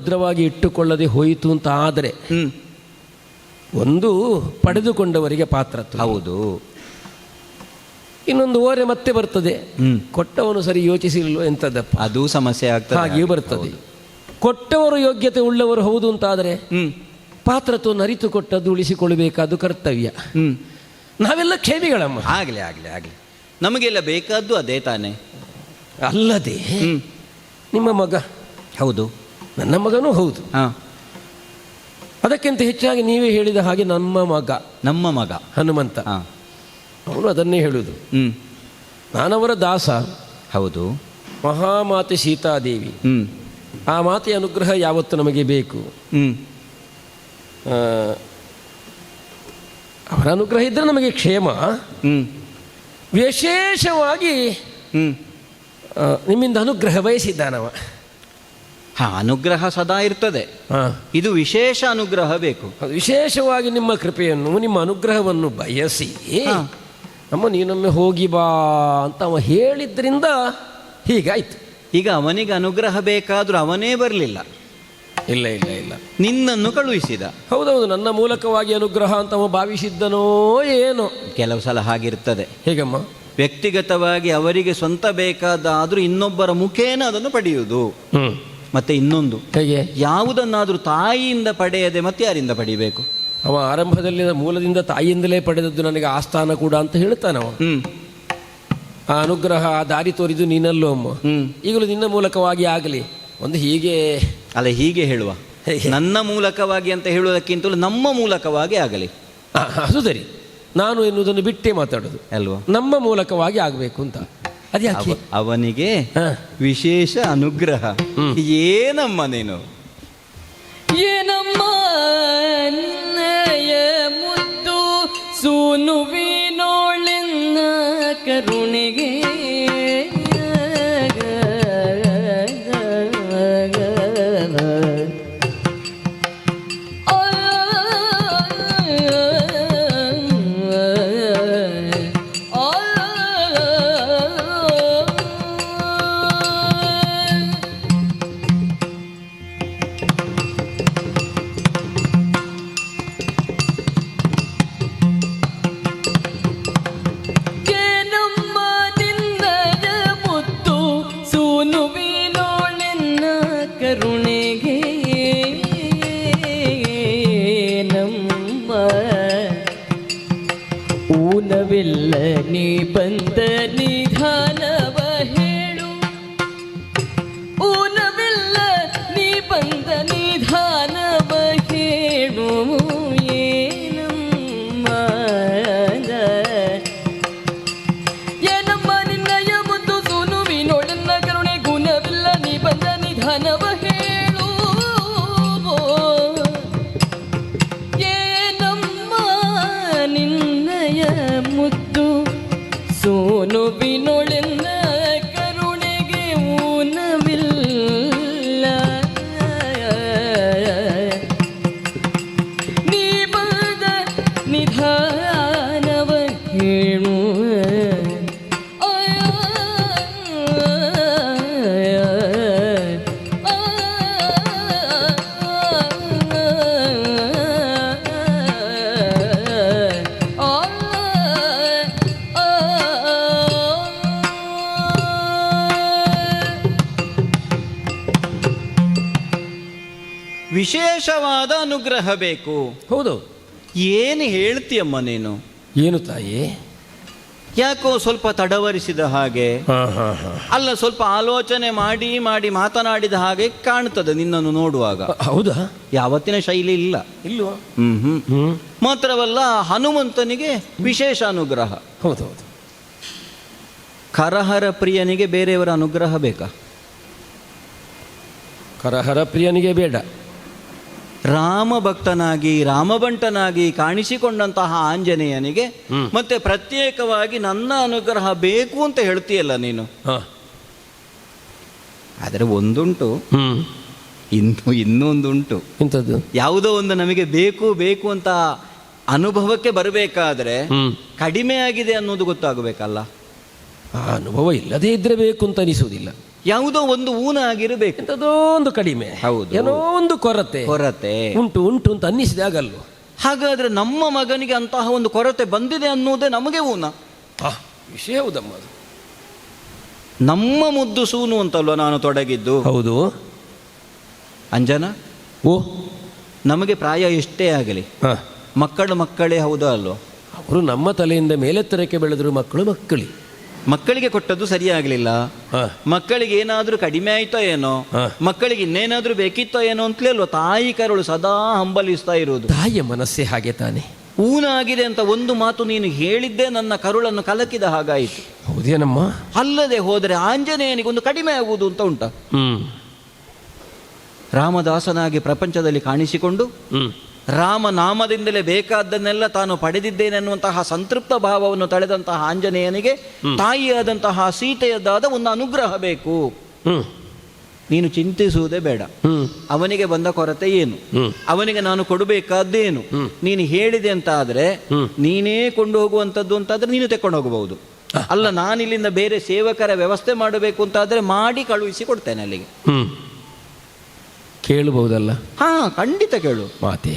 ಭದ್ರವಾಗಿ ಇಟ್ಟುಕೊಳ್ಳದೆ ಹೋಯಿತು ಅಂತ ಆದರೆ ಒಂದು ಪಡೆದುಕೊಂಡವರಿಗೆ ಪಾತ್ರತ್ವ, ಹೌದು. ಇನ್ನೊಂದು ಓರೆ ಮತ್ತೆ ಬರ್ತದೆ, ಕೊಟ್ಟವನು ಸರಿ ಯೋಚಿಸಿಲ್ವೋ ಎಂಥದ್ದಪ್ಪ, ಅದು ಸಮಸ್ಯೆ ಆಗ್ತದೆ. ಹಾಗೆಯೂ ಬರ್ತದೆ. ಕೊಟ್ಟವರು ಯೋಗ್ಯತೆ ಉಳ್ಳವರು ಹೌದು ಅಂತಾದರೆ ಪಾತ್ರತ್ವವನ್ನು ಅರಿತು ಕೊಟ್ಟದ್ದು ಉಳಿಸಿಕೊಳ್ಳಬೇಕಾದ್ದು ಕರ್ತವ್ಯ. ನಾವೆಲ್ಲ ಕ್ಷೇಮಿಗಳಮ್ಮ. ಆಗಲಿ ಆಗಲಿ ಆಗಲಿ, ನಮಗೆಲ್ಲ ಬೇಕಾದ್ದು ಅದೇ ತಾನೆ. ಅಲ್ಲದೆ ನಿಮ್ಮ ಮಗ ಹೌದು, ನನ್ನ ಮಗನೂ ಹೌದು. ಅದಕ್ಕಿಂತ ಹೆಚ್ಚಾಗಿ ನೀವೇ ಹೇಳಿದ ಹಾಗೆ ನಮ್ಮ ಮಗ ಹನುಮಂತ, ಅವನು ಅದನ್ನೇ ಹೇಳುವುದು. ನಾನವರ ದಾಸ. ಹೌದು. ಮಹಾಮಾತೆ ಸೀತಾದೇವಿ, ಆ ಮಾತೆಯ ಅನುಗ್ರಹ ಯಾವತ್ತು ನಮಗೆ ಬೇಕು. ಅವರ ಅನುಗ್ರಹ ಇದ್ದರೆ ನಮಗೆ ಕ್ಷೇಮ. ವಿಶೇಷವಾಗಿ ನಿಮ್ಮಿಂದ ಅನುಗ್ರಹ ಬಯಸಿದ್ದಾನವ. ಅನುಗ್ರಹ ಸದಾ ಇರ್ತದೆ, ಇದು ವಿಶೇಷ ಅನುಗ್ರಹ ಬೇಕು. ವಿಶೇಷವಾಗಿ ನಿಮ್ಮ ಕೃಪೆಯನ್ನು, ನಿಮ್ಮ ಅನುಗ್ರಹವನ್ನು ಬಯಸಿ ಅಮ್ಮ ನೀನೊಮ್ಮೆ ಹೋಗಿ ಬಾ ಅಂತ ಅವ ಹೇಳಿದ್ರಿಂದ ಹೀಗಾಯ್ತು. ಈಗ ಅವನಿಗೆ ಅನುಗ್ರಹ ಬೇಕಾದರೂ ಅವನೇ ಬರಲಿಲ್ಲ. ಇಲ್ಲ ಇಲ್ಲ ಇಲ್ಲ, ನಿನ್ನನ್ನು ಕಳುಹಿಸಿದ. ಹೌದೌದು, ನನ್ನ ಮೂಲಕವಾಗಿ ಅನುಗ್ರಹ ಅಂತ ಅವ ಭಾವಿಸಿದ್ದನೋ ಏನೋ. ಕೆಲವು ಸಲ ಹಾಗಿರ್ತದೆ. ಹೇಗಮ್ಮ? ವ್ಯಕ್ತಿಗತವಾಗಿ ಅವರಿಗೆ ಸ್ವಂತ ಬೇಕಾದಾದರೂ ಇನ್ನೊಬ್ಬರ ಮುಖೇನ ಅದನ್ನು ಪಡೆಯುವುದು. ಮತ್ತೆ ಇನ್ನೊಂದು, ಹೇಗೆ? ಯಾವುದನ್ನಾದರೂ ತಾಯಿಯಿಂದ ಪಡೆಯದೆ ಮತ್ತೆ ಯಾರಿಂದ ಪಡಿಬೇಕು? ಅವ ಆರಂಭದಲ್ಲಿ ಮೂಲದಿಂದ ತಾಯಿಯಿಂದಲೇ ಪಡೆದದ್ದು ನನಗೆ ಆಸ್ಥಾನ ಕೂಡ ಅಂತ ಹೇಳ್ತಾನವ. ಆ ಅನುಗ್ರಹ, ಆ ದಾರಿ ತೋರಿದು ನೀನಲ್ಲೋ ಅಮ್ಮ. ಈಗಲೂ ನಿನ್ನ ಮೂಲಕವಾಗಿ ಆಗಲಿ ಒಂದು ಹೀಗೆ ಅಲ್ಲ, ಹೀಗೆ ಹೇಳುವ, ನನ್ನ ಮೂಲಕವಾಗಿ ಅಂತ ಹೇಳುವುದಕ್ಕಿಂತಲೂ ನಮ್ಮ ಮೂಲಕವಾಗಿ ಆಗಲಿ. ಅದು ಸರಿ, ನಾನು ಎನ್ನುವುದನ್ನು ಬಿಟ್ಟೇ ಮಾತಾಡೋದು ಅಲ್ವಾ, ನಮ್ಮ ಮೂಲಕವಾಗಿ ಆಗಬೇಕು ಅಂತ. ಅದ್ಯಾಕೆ? ಅವನಿಗೆ ವಿಶೇಷ ಅನುಗ್ರಹ. ಏನಮ್ಮ ನೀನು? ಏನಮ್ಮ ನಿನ್ನಯ ಮುದ್ದು ಸೂನುವಿನೋಳೆನ್ನ ಕರುಣೆಗೆ ಊನವಿಲ್ಲ ನೀ ಬಂದ ನಿಧಾನವ ಹೇಳು, ಊನವಿಲ್ಲ ನೀ ಬಂದ ನಿಧಾನವ ಹೇಳು. ಏನಮ್ಮ ಏನಮ್ಮ ನಿನ್ನಯ ಮುದ್ದು ಸೂನುವಿನೊಳನ್ನ ಕರುಣೆ ಗುಣವಿಲ್ಲ ನೀ ಬಂದ ನಿಧಾನವ ಹೇಳು. ಏನಮ್ಮ ನಿನ್ನಯ ಮುದ್ದು ಸೋನುವಿನೊಳೆನ್ನ ಕರುಣೆಗೆ ಊನವಿಲ್ಲ, ನೀ ಬಂದ ನಿಧಾನವ ಹೇಳು. ವಿಶೇಷವಾದ ಅನುಗ್ರಹ ಬೇಕು. ಹೌದು. ಏನು ಹೇಳ್ತೀಯಮ್ಮ ನೀನು? ಏನು ತಾಯಿ? ಯಾಕೋ ಸ್ವಲ್ಪ ತಡವರಿಸಿದ ಹಾಗೆ, ಅಲ್ಲ ಸ್ವಲ್ಪ ಆಲೋಚನೆ ಮಾಡಿ ಮಾಡಿ ಮಾತನಾಡಿದ ಹಾಗೆ ಕಾಣ್ತದೆ ನಿನ್ನನ್ನು ನೋಡುವಾಗ. ಹೌದಾ? ಯಾವತ್ತಿನ ಶೈಲಿ ಇಲ್ಲ. ಇಲ್ವಾ? ಮಾತ್ರವಲ್ಲ, ಹನುಮಂತನಿಗೆ ವಿಶೇಷ ಅನುಗ್ರಹ. ಹೌದೌದು. ಕರಹರ ಪ್ರಿಯನಿಗೆ ಬೇರೆಯವರ ಅನುಗ್ರಹ ಬೇಕಾ? ಕರಹರ ಪ್ರಿಯನಿಗೆ ಬೇಡ. ರಾಮ ಭಕ್ತನಾಗಿ ರಾಮಬಂಟನಾಗಿ ಕಾಣಿಸಿಕೊಂಡಂತಹ ಆಂಜನೇಯನಿಗೆ ಮತ್ತೆ ಪ್ರತ್ಯೇಕವಾಗಿ ನನ್ನ ಅನುಗ್ರಹ ಬೇಕು ಅಂತ ಹೇಳ್ತೀಯಲ್ಲ ನೀನು. ಆದರೆ ಒಂದುಂಟು, ಇನ್ನೊಂದುಂಟು. ಇಂಥದ್ದು ಯಾವುದೋ ಒಂದು ನಮಗೆ ಬೇಕು ಬೇಕು ಅಂತ ಅನುಭವಕ್ಕೆ ಬರಬೇಕಾದ್ರೆ ಕಡಿಮೆ ಆಗಿದೆ ಅನ್ನೋದು ಗೊತ್ತಾಗಬೇಕಲ್ಲ. ಆ ಅನುಭವ ಇಲ್ಲದೇ ಇದ್ರೆ ಬೇಕು ಅಂತ ಅನಿಸುವುದಿಲ್ಲ. ಯಾವುದೋ ಒಂದು ಊನ ಆಗಿರಬೇಕು. ಎಂಥದೋ ಒಂದು ಕಡಿಮೆ, ಹೌದು. ಏನೋ ಒಂದು ಕೊರತೆ ಉಂಟು ಅಂತ ಅನ್ನಿಸಿದಾಗಲ್ವ. ಹಾಗಾದ್ರೆ ನಮ್ಮ ಮಗನಿಗೆ ಅಂತಹ ಒಂದು ಕೊರತೆ ಬಂದಿದೆ ಅನ್ನುವುದೇ ನಮಗೆ ಊನ. ವಿಷಯ ಹೌದಮ್ಮ ಅದು. ನಮ್ಮ ಮುದ್ದು ಸೂನು ಅಂತಲ್ವ ನಾನು ತೊಡಗಿದ್ದು. ಹೌದು ಅಂಜನ, ಓ ನಮಗೆ ಪ್ರಾಯ ಎಷ್ಟೇ ಆಗಲಿ ಮಕ್ಕಳೇ ಹೌದಾ ಅಲ್ವ? ಅವರು ನಮ್ಮ ತಲೆಯಿಂದ ಮೇಲೆತ್ತರಕ್ಕೆ ಬೆಳೆದ್ರು ಮಕ್ಕಳಿಗೆ ಕೊಟ್ಟದ್ದು ಸರಿಯಾಗಲಿಲ್ಲ. ಮಕ್ಕಳಿಗೆ ಏನಾದ್ರೂ ಕಡಿಮೆ ಆಯ್ತೋ ಏನೋ, ಮಕ್ಕಳಿಗೆ ಇನ್ನೇನಾದ್ರೂ ಬೇಕಿತ್ತೋ ಏನೋ ಅಂತಲೇ ಅಲ್ವ ತಾಯಿ ಕರುಳು ಸದಾ ಹಂಬಲಿಸ್ತಾ ಇರೋದು. ತಾಯಿಯ ಮನಸ್ಸೇ ಹಾಗೆ ತಾನೆ. ಊನಾಗಿದೆ ಅಂತ ಒಂದು ಮಾತು ನೀನು ಹೇಳಿದ್ದೇ ನನ್ನ ಕರುಳನ್ನು ಕಲಕಿದ ಹಾಗಾಯಿತು. ಹೌದೇನಮ್ಮ? ಅಲ್ಲದೆ ಹೋದರೆ ಆಂಜನೇಯನಿಗೊಂದು ಕಡಿಮೆ ಆಗುವುದು ಅಂತ ಉಂಟ. ರಾಮದಾಸನಾಗಿ ಪ್ರಪಂಚದಲ್ಲಿ ಕಾಣಿಸಿಕೊಂಡು ರಾಮನಾಮದಿಂದಲೇ ಬೇಕಾದ್ದನ್ನೆಲ್ಲ ತಾನು ಪಡೆದಿದ್ದೇನೆ ಅನ್ನುವಂತಹ ಸಂತೃಪ್ತ ಭಾವವನ್ನು ತಳೆದಂತಹ ಆಂಜನೇಯನಿಗೆ ತಾಯಿಯಾದಂತಹ ಸೀತೆಯದ್ದಾದ ಒಂದು ಅನುಗ್ರಹ ಬೇಕು. ನೀನು ಚಿಂತಿಸುವುದೇ ಬೇಡ. ಅವನಿಗೆ ಬಂದ ಕೊರತೆ ಏನು, ಅವನಿಗೆ ನಾನು ಕೊಡಬೇಕಾದ್ದೇನು, ನೀನು ಹೇಳಿದೆ ಅಂತ ಆದ್ರೆ ನೀನೇ ಕೊಂಡು ಹೋಗುವಂಥದ್ದು ಅಂತಾದ್ರೆ ನೀನು ತೆಕ್ಕೊಂಡು ಹೋಗಬಹುದು. ಅಲ್ಲ, ನಾನಿಲ್ಲಿಂದ ಬೇರೆ ಸೇವಕರ ವ್ಯವಸ್ಥೆ ಮಾಡಬೇಕು ಅಂತಾದ್ರೆ ಮಾಡಿ ಕಳುಹಿಸಿ ಕೊಡ್ತೇನೆ ಅಲ್ಲಿಗೆ. ಕೇಳಬಹುದಲ್ಲ? ಖಂಡಿತ ಕೇಳು ಮಾತೇ.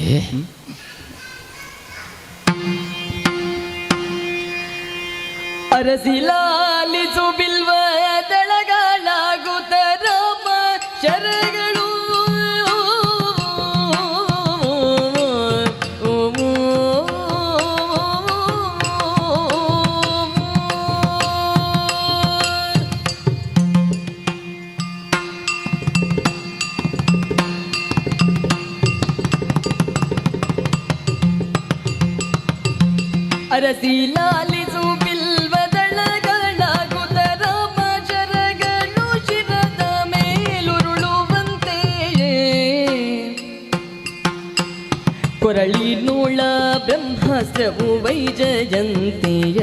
ಅರಸಿಲಾಲಿಸು ಬಿಲ್ವ ದಳಗಳಾಗುತ್ತ ರಾಮ ಶರಗಳು ಅರಸಿಲಾಲಿಸು ಬಿಲ್ವದಳಗಳಾಗುತ್ತ ರಾಮ ಶರಗಳು ಶಿರದ ಮೇಲುರುಳುವಂತೆಯೇ ಕೊರಳಿ ನೂಳ ಬ್ರಹ್ಮಾಸ್ತ್ರವು ವೈಜಯಂತಿಯ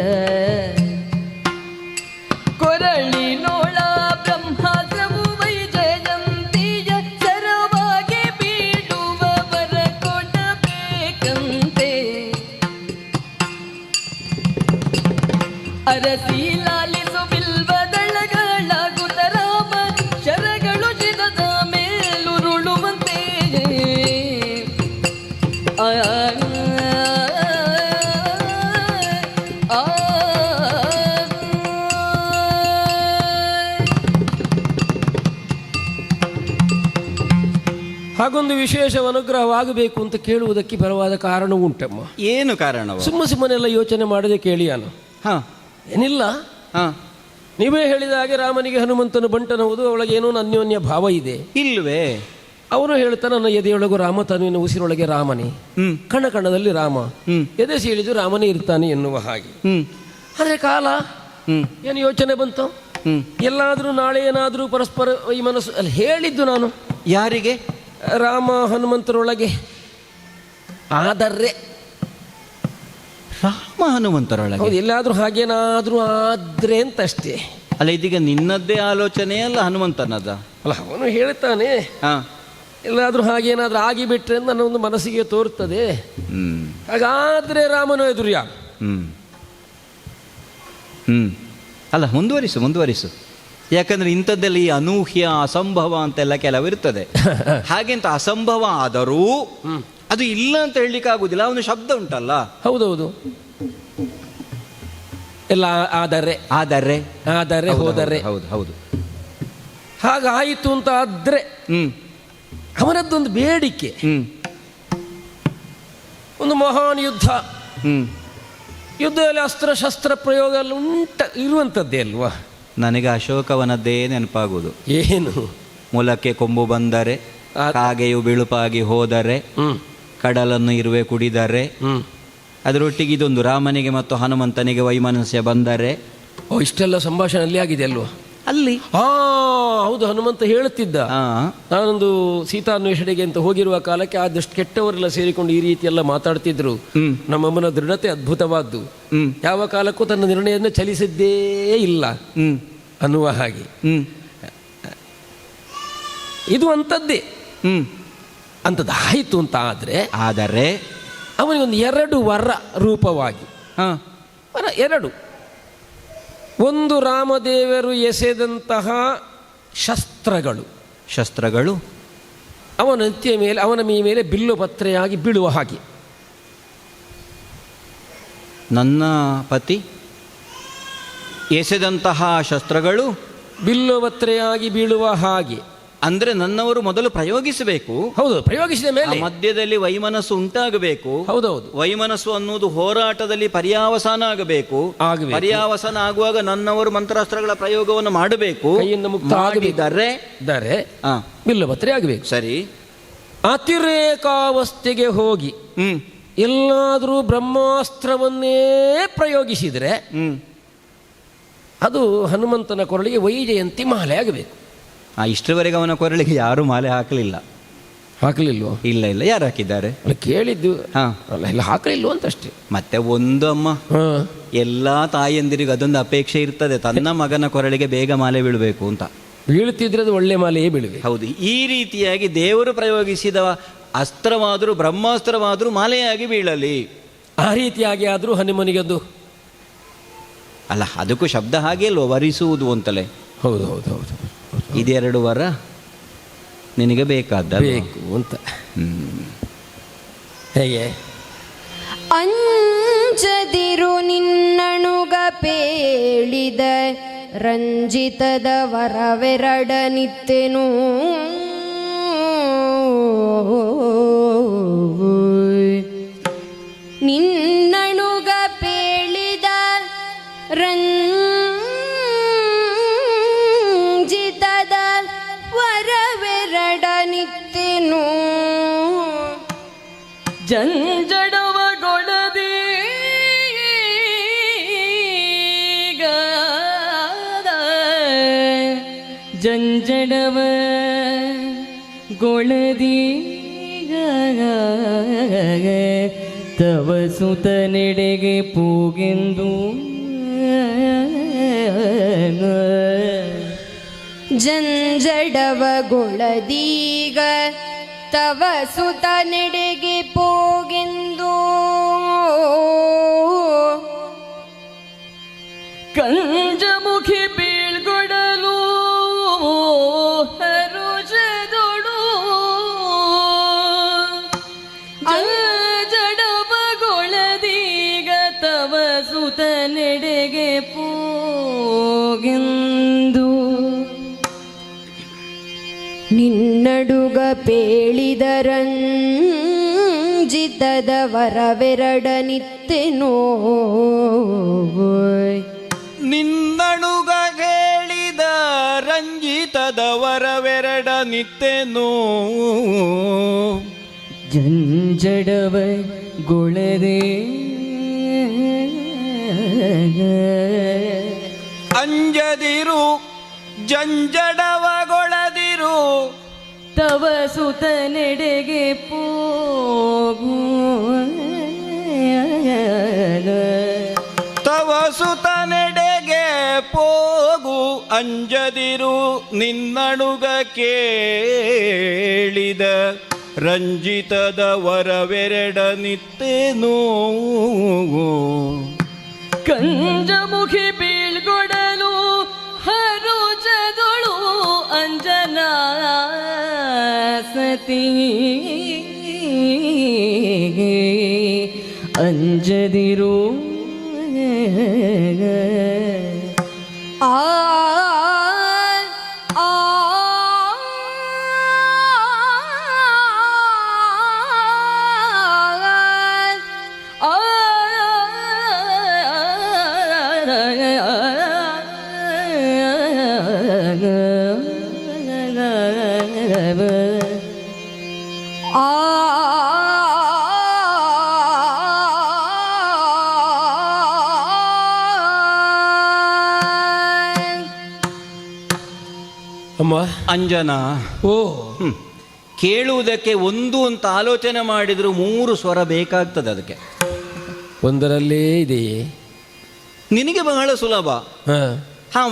ಕೊರಳಿ ನೋಳ ಬ್ರಹ್ಮಾಸ್ತ್ರವು ವೈಜಯಂತಿಯ ಸರವಾಗಿ ಬೀಳುವವರ ಕೊಡಬೇಕಂತೆ. ಅರಸಿಲಾಲಿಸು ಬಿಲ್ವದಳಗಳಾಗುತ್ತ ರಾಮ ಶರಗಳು ಶಿರದ ಮೇಲುರುಳುವಂತೆಯೇ ಹಾಗೊಂದು ವಿಶೇಷ ಅನುಗ್ರಹವಾಗಬೇಕು ಅಂತ ಕೇಳುವುದಕ್ಕೆ ಬಲವಾದ ಕಾರಣ ಉಂಟಮ್ಮ. ಏನು ಕಾರಣ? ಸುಮ್ಮನೆಲ್ಲ ಯೋಚನೆ ಮಾಡದೆ ಕೇಳಿಯಾನು. ಏನಿಲ್ಲ, ನೀವೇ ಹೇಳಿದ ಹಾಗೆ ರಾಮನಿಗೆ ಹನುಮಂತನು ಬಂಟನವುದು, ಅವಳಿಗೆ ಏನೋ ಅನ್ಯೋನ್ಯ ಭಾವ ಇದೆ ಇಲ್ವೇ? ಅವನು ಹೇಳ್ತಾನೆ, ನನ್ನ ಎದೆಯೊಳಗು ರಾಮ, ತನುವಿನ ಉಸಿರೊಳಗೆ ರಾಮನೇ, ಕಣ ಕಣದಲ್ಲಿ ರಾಮ, ಎದೆ ಸೀಳಿದು ರಾಮನೇ ಇರ್ತಾನೆ ಎನ್ನುವ ಹಾಗೆ. ಆದ್ರೆ ಕಾಲ ಏನು ಯೋಚನೆ ಬಂತು, ಎಲ್ಲಾದ್ರೂ ನಾಳೆ ಏನಾದ್ರೂ ಪರಸ್ಪರ ಈ ಮನಸ್ಸು ಅಲ್ಲಿ ಹೇಳಿದ್ದು ನಾನು ಯಾರಿಗೆ? ರಾಮ ಹನುಮಂತರೊಳಗೆ ಆದರೆ ರಾಮ ಹನುಮಂತರೊಳಗೆ ಎಲ್ಲಾದ್ರೂ ಹಾಗೇನಾದ್ರೂ ಆದ್ರೆ ಅಂತ ಅಷ್ಟೇ. ಅಲ್ಲ, ಇದೀಗ ನಿನ್ನದ್ದೇ ಆಲೋಚನೆ ಅಲ್ಲ ಹನುಮಂತನದ? ಅಲ್ಲ, ಅವನು ಹೇಳ್ತಾನೆ ಎಲ್ಲಾದ್ರೂ ಹಾಗೇನಾದ್ರೂ ಆಗಿಬಿಟ್ರೆ ಅಂತ ನನ್ನ ಒಂದು ಮನಸ್ಸಿಗೆ ತೋರ್ತದೆ. ಹಾಗಾದ್ರೆ ರಾಮನು ಎದುರು ಯಾರು? ಅಲ್ಲ, ಮುಂದುವರಿಸು. ಯಾಕಂದ್ರೆ ಇಂಥದ್ದೆಲ್ಲ ಈ ಅನೂಹ್ಯ ಅಸಂಭವ ಅಂತೆಲ್ಲ ಕೆಲವಿರ್ತದೆ. ಹಾಗೆಂತ ಅಸಂಭವ ಆದರೂ ಅದು ಇಲ್ಲ ಅಂತ ಹೇಳಲಿಕ್ಕೆ ಆಗುದಿಲ್ಲ. ಅವನು ಶಬ್ದ ಉಂಟಲ್ಲ. ಹೌದೌದು, ಎಲ್ಲ ಆದರೆ ಹೋದರೆ. ಹೌದು. ಹಾಗಾಯಿತು ಅಂತ ಆದ್ರೆ ಅವನದ್ದೊಂದು ಬೇಡಿಕೆ, ಒಂದು ಮಹಾನ್ ಯುದ್ಧದಲ್ಲಿ ಅಸ್ತ್ರ ಪ್ರಯೋಗ ಎಲ್ಲ ಇರುವಂಥದ್ದೇ ಅಲ್ವಾ? ನನಗೆ ಅಶೋಕವನದ್ದೇ ನೆನಪಾಗುವುದು. ಏನು? ಮೂಲಕ್ಕೆ ಕೊಂಬು ಬಂದರೆ, ಕಾಗೆಯು ಬಿಳುಪಾಗಿ ಹೋದರೆ, ಕಡಲನ್ನು ಇರುವೆ ಕುಡಿದರೆ, ಅದರೊಟ್ಟಿಗೆ ಇದೊಂದು ರಾಮನಿಗೆ ಮತ್ತು ಹನುಮಂತನಿಗೆ ವೈಮನಸ್ಯ ಬಂದರೆ. ಇಷ್ಟೆಲ್ಲ ಸಂಭಾಷಣೆ ಅಲ್ಲಿ ಆಗಿದೆ ಅಲ್ವಾ? ಅಲ್ಲಿ ಹೌದು, ಹನುಮಂತ ಹೇಳುತ್ತಿದ್ದ, ನಾನೊಂದು ಸೀತಾನ್ವೇಷಣೆಗೆ ಅಂತ ಹೋಗಿರುವ ಕಾಲಕ್ಕೆ ಆದಷ್ಟು ಕೆಟ್ಟವರೆಲ್ಲ ಸೇರಿಕೊಂಡು ಈ ರೀತಿ ಎಲ್ಲ ಮಾತಾಡ್ತಿದ್ರು. ನಮ್ಮಮ್ಮನ ದೃಢತೆ ಅದ್ಭುತವಾದ್ದು, ಯಾವ ಕಾಲಕ್ಕೂ ತನ್ನ ನಿರ್ಣಯವನ್ನು ಚಲಿಸಿದ್ದೇ ಇಲ್ಲ ಅನ್ನುವ ಹಾಗೆ. ಇದು ಅಂಥದ್ದೇ. ಅಂಥದ್ದಾಯಿತು ಅಂತ ಆದರೆ ಅವನಿಗೊಂದು 2 ವರ ರೂಪವಾಗಿ, ವರ 2. ಒಂದು, ರಾಮದೇವರು ಎಸೆದಂತಹ ಶಸ್ತ್ರಗಳು. ಶಸ್ತ್ರಗಳು ಅವನ ಮೈ ಮೇಲೆ ಬಿಲ್ಲು ಪತ್ರೆಯಾಗಿ ಬೀಳುವ ಹಾಗೆ. ನನ್ನ ಪತಿ ಎಸೆದಂತಹ ಶಸ್ತ್ರಗಳು ಬಿಲ್ಲು ಪತ್ರೆಯಾಗಿ ಬೀಳುವ ಹಾಗೆ. ಅಂದ್ರೆ ನನ್ನವರು ಮೊದಲು ಪ್ರಯೋಗಿಸಬೇಕು. ಹೌದು, ಪ್ರಯೋಗಿಸಿದ ಮೇಲೆ ಮಧ್ಯದಲ್ಲಿ ವೈಮನಸ್ಸು ಉಂಟಾಗಬೇಕು. ಹೌದೌದು. ವೈಮನಸ್ಸು ಅನ್ನುವುದು ಹೋರಾಟದಲ್ಲಿ ಪರ್ಯಾವಸಾನ ಆಗಬೇಕು. ಪರ್ಯಾವಸಾನ ಆಗುವಾಗ ನನ್ನವರು ಮಂತ್ರಾಸ್ತ್ರಗಳ ಪ್ರಯೋಗವನ್ನು ಮಾಡಬೇಕು. ಕೈಯಿಂದ ಮುಕ್ತ ಆಗದಿದ್ದರೆ ಬಿಲ್ಲು ಪತ್ರೆ ಆಗಬೇಕು. ಸರಿ. ಅತಿರೇಕಾವಸ್ಥೆಗೆ ಹೋಗಿ ಎಲ್ಲಾದರೂ ಬ್ರಹ್ಮಾಸ್ತ್ರವನ್ನೇ ಪ್ರಯೋಗಿಸಿದರೆ ಅದು ಹನುಮಂತನ ಕೊರಳಿಗೆ ವೈಜಯಂತಿ ಮಾಲೆ ಆಗಬೇಕು. ಇಷ್ಟರವರೆಗೆ ಅವನ ಕೊರಳಿಗೆ ಯಾರು ಮಾಲೆ ಹಾಕಲಿಲ್ವೋ? ಇಲ್ಲ, ಯಾರು ಹಾಕಿದ್ದಾರೆ? ಕೇಳಿದ್ದು ಎಲ್ಲ ಹಾಕಲಿಲ್ವ ಅಂತಷ್ಟೇ. ಮತ್ತೆ ಒಂದು ಅಮ್ಮ, ಎಲ್ಲಾ ತಾಯಿಯಂದಿರಿಗೂ ಅದೊಂದು ಅಪೇಕ್ಷೆ ಇರ್ತದೆ, ತನ್ನ ಮಗನ ಕೊರಳಿಗೆ ಬೇಗ ಮಾಲೆ ಬೀಳಬೇಕು ಅಂತ. ಬೀಳ್ತಿದ್ರೆ ಅದು ಒಳ್ಳೆ ಮಾಲೆಯೇ ಬೀಳಬೇಕು. ಹೌದು. ಈ ರೀತಿಯಾಗಿ ದೇವರು ಪ್ರಯೋಗಿಸಿದ ಅಸ್ತ್ರವಾದರೂ ಬ್ರಹ್ಮಾಸ್ತ್ರವಾದರೂ ಮಾಲೆಯಾಗಿ ಬೀಳಲಿ. ಆ ರೀತಿಯಾಗಿ ಆದರೂ ಹನುಮನಿಗೆ ಅದು ಅಲ್ಲ, ಅದಕ್ಕೂ ಶಬ್ದ ಹಾಗೆ ಅಲ್ವ, ವರಿಸುವುದು ಅಂತಲೇ. ಹೌದು ಹೌದು ಹೌದು. ಇದೆರಡು ವರ ನಿನಗೆ ಬೇಕಾದ ಬೇಕು ಅಂತ. ಹೇಗೆ? ಅಂಜದಿರು ನಿನ್ನಣುಗ ಪೇಳಿದ ರಂಜಿತದ ವರವೆರಡನಿತ್ತೆನು ನಿನ್ನಣುಗ ಪೇಳಿದ ರಂಜಿತದ ವರವೆರಡನಿತ್ತೆನು ಜಂಜಡವಗೊಳದಿ ಜಂಜಡವ ಗೊಳದೀಗ ತವ ಸುತನೆಡೆಗೆ ಪೂಗೆಂದು ಜಂಜಡವ ಗೊಳದೀಗ ತವ ಸುತನೆಡೆಗೆ ಪೋಗೆಂದು ಕಂಜಮುಖಿ ಬೀಳ್ಗೊಡಲು ಹರುಷದೊಡು ಜಡವಗೊಳದೀಗ ತವ ಸುತನೆಡೆಗೆ ಪೋಗೆಂದು ನಿನ್ನಡುಗ ಪೇಳಿದರಂಜಿತದ ವರವೆರಡನಿತ್ತೆನೋ ನಿನ್ನಡುಗ ಹೇಳಿದ ರಂಜಿತದ ವರವೆರಡನಿತ್ತೆನೋ ಜಂಜಡವ ಗೊಳದೆ ಅಂಜದಿರು ಜಂಜಡವಗೊಳದಿರು ತವ ಸುತನೆಡೆಗೆ ಪೋಗು ತವ ಸುತನೆಡೆಗೆ ಪೋಗು ಅಂಜದಿರು ನಿನ್ನಡುಗ ಕೇಳಿದ ರಂಜಿತದ ವರವೆರಡನಿತ್ತೆನೋ ಕಂಜಮುಖಿ ಬೀಳ್ಗೊಡಲು ಹರುಜದೊಳು ಅಂಜನಾ ಸತಿ ಅಂಜದಿರು ಆ ಅಮ್ಮ ಅಂಜನಾ. ಓ ಕೇಳುವುದಕ್ಕೆ ಒಂದು ಅಂತ ಆಲೋಚನೆ ಮಾಡಿದ್ರು 3 ಸ್ವರ ಬೇಕಾಗ್ತದೆ. ಅದಕ್ಕೆ ಒಂದರಲ್ಲೇ ಇದೆಯೇ? ನಿನಗೆ ಬಹಳ ಸುಲಭ.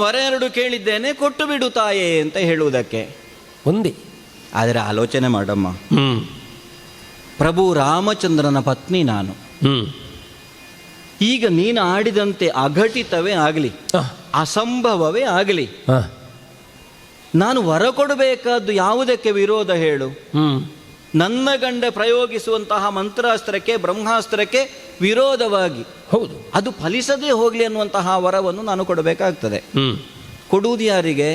ವರ 2 ಕೇಳಿದ್ದೇನೆ, ಕೊಟ್ಟು ಬಿಡು ತಾಯೇ ಅಂತ ಹೇಳುವುದಕ್ಕೆ ಒಂದೇ. ಆದರೆ ಆಲೋಚನೆ ಮಾಡಮ್ಮ, ಪ್ರಭು ರಾಮಚಂದ್ರನ ಪತ್ನಿ ನಾನು. ಈಗ ನೀನು ಆಡಿದಂತೆ ಅಘಟಿತವೇ ಆಗಲಿ, ಅಸಂಭವವೇ ಆಗಲಿ, ನಾನು ವರ ಕೊಡಬೇಕಾದ್ದು ಯಾವುದಕ್ಕೆ ವಿರೋಧ ಹೇಳು? ಹ್ಮ್ ನನ್ನ ಗಂಡ ಪ್ರಯೋಗಿಸುವಂತಹ ಮಂತ್ರಾಸ್ತ್ರಕ್ಕೆ ಬ್ರಹ್ಮಾಸ್ತ್ರಕ್ಕೆ ವಿರೋಧವಾಗಿ ಹೌದು. ಅದು ಫಲಿಸದೇ ಹೋಗ್ಲಿ ಅನ್ನುವಂತಹ ವರವನ್ನು ನಾನು ಕೊಡಬೇಕಾಗ್ತದೆ. ಕೊಡುವುದು ಯಾರಿಗೆ?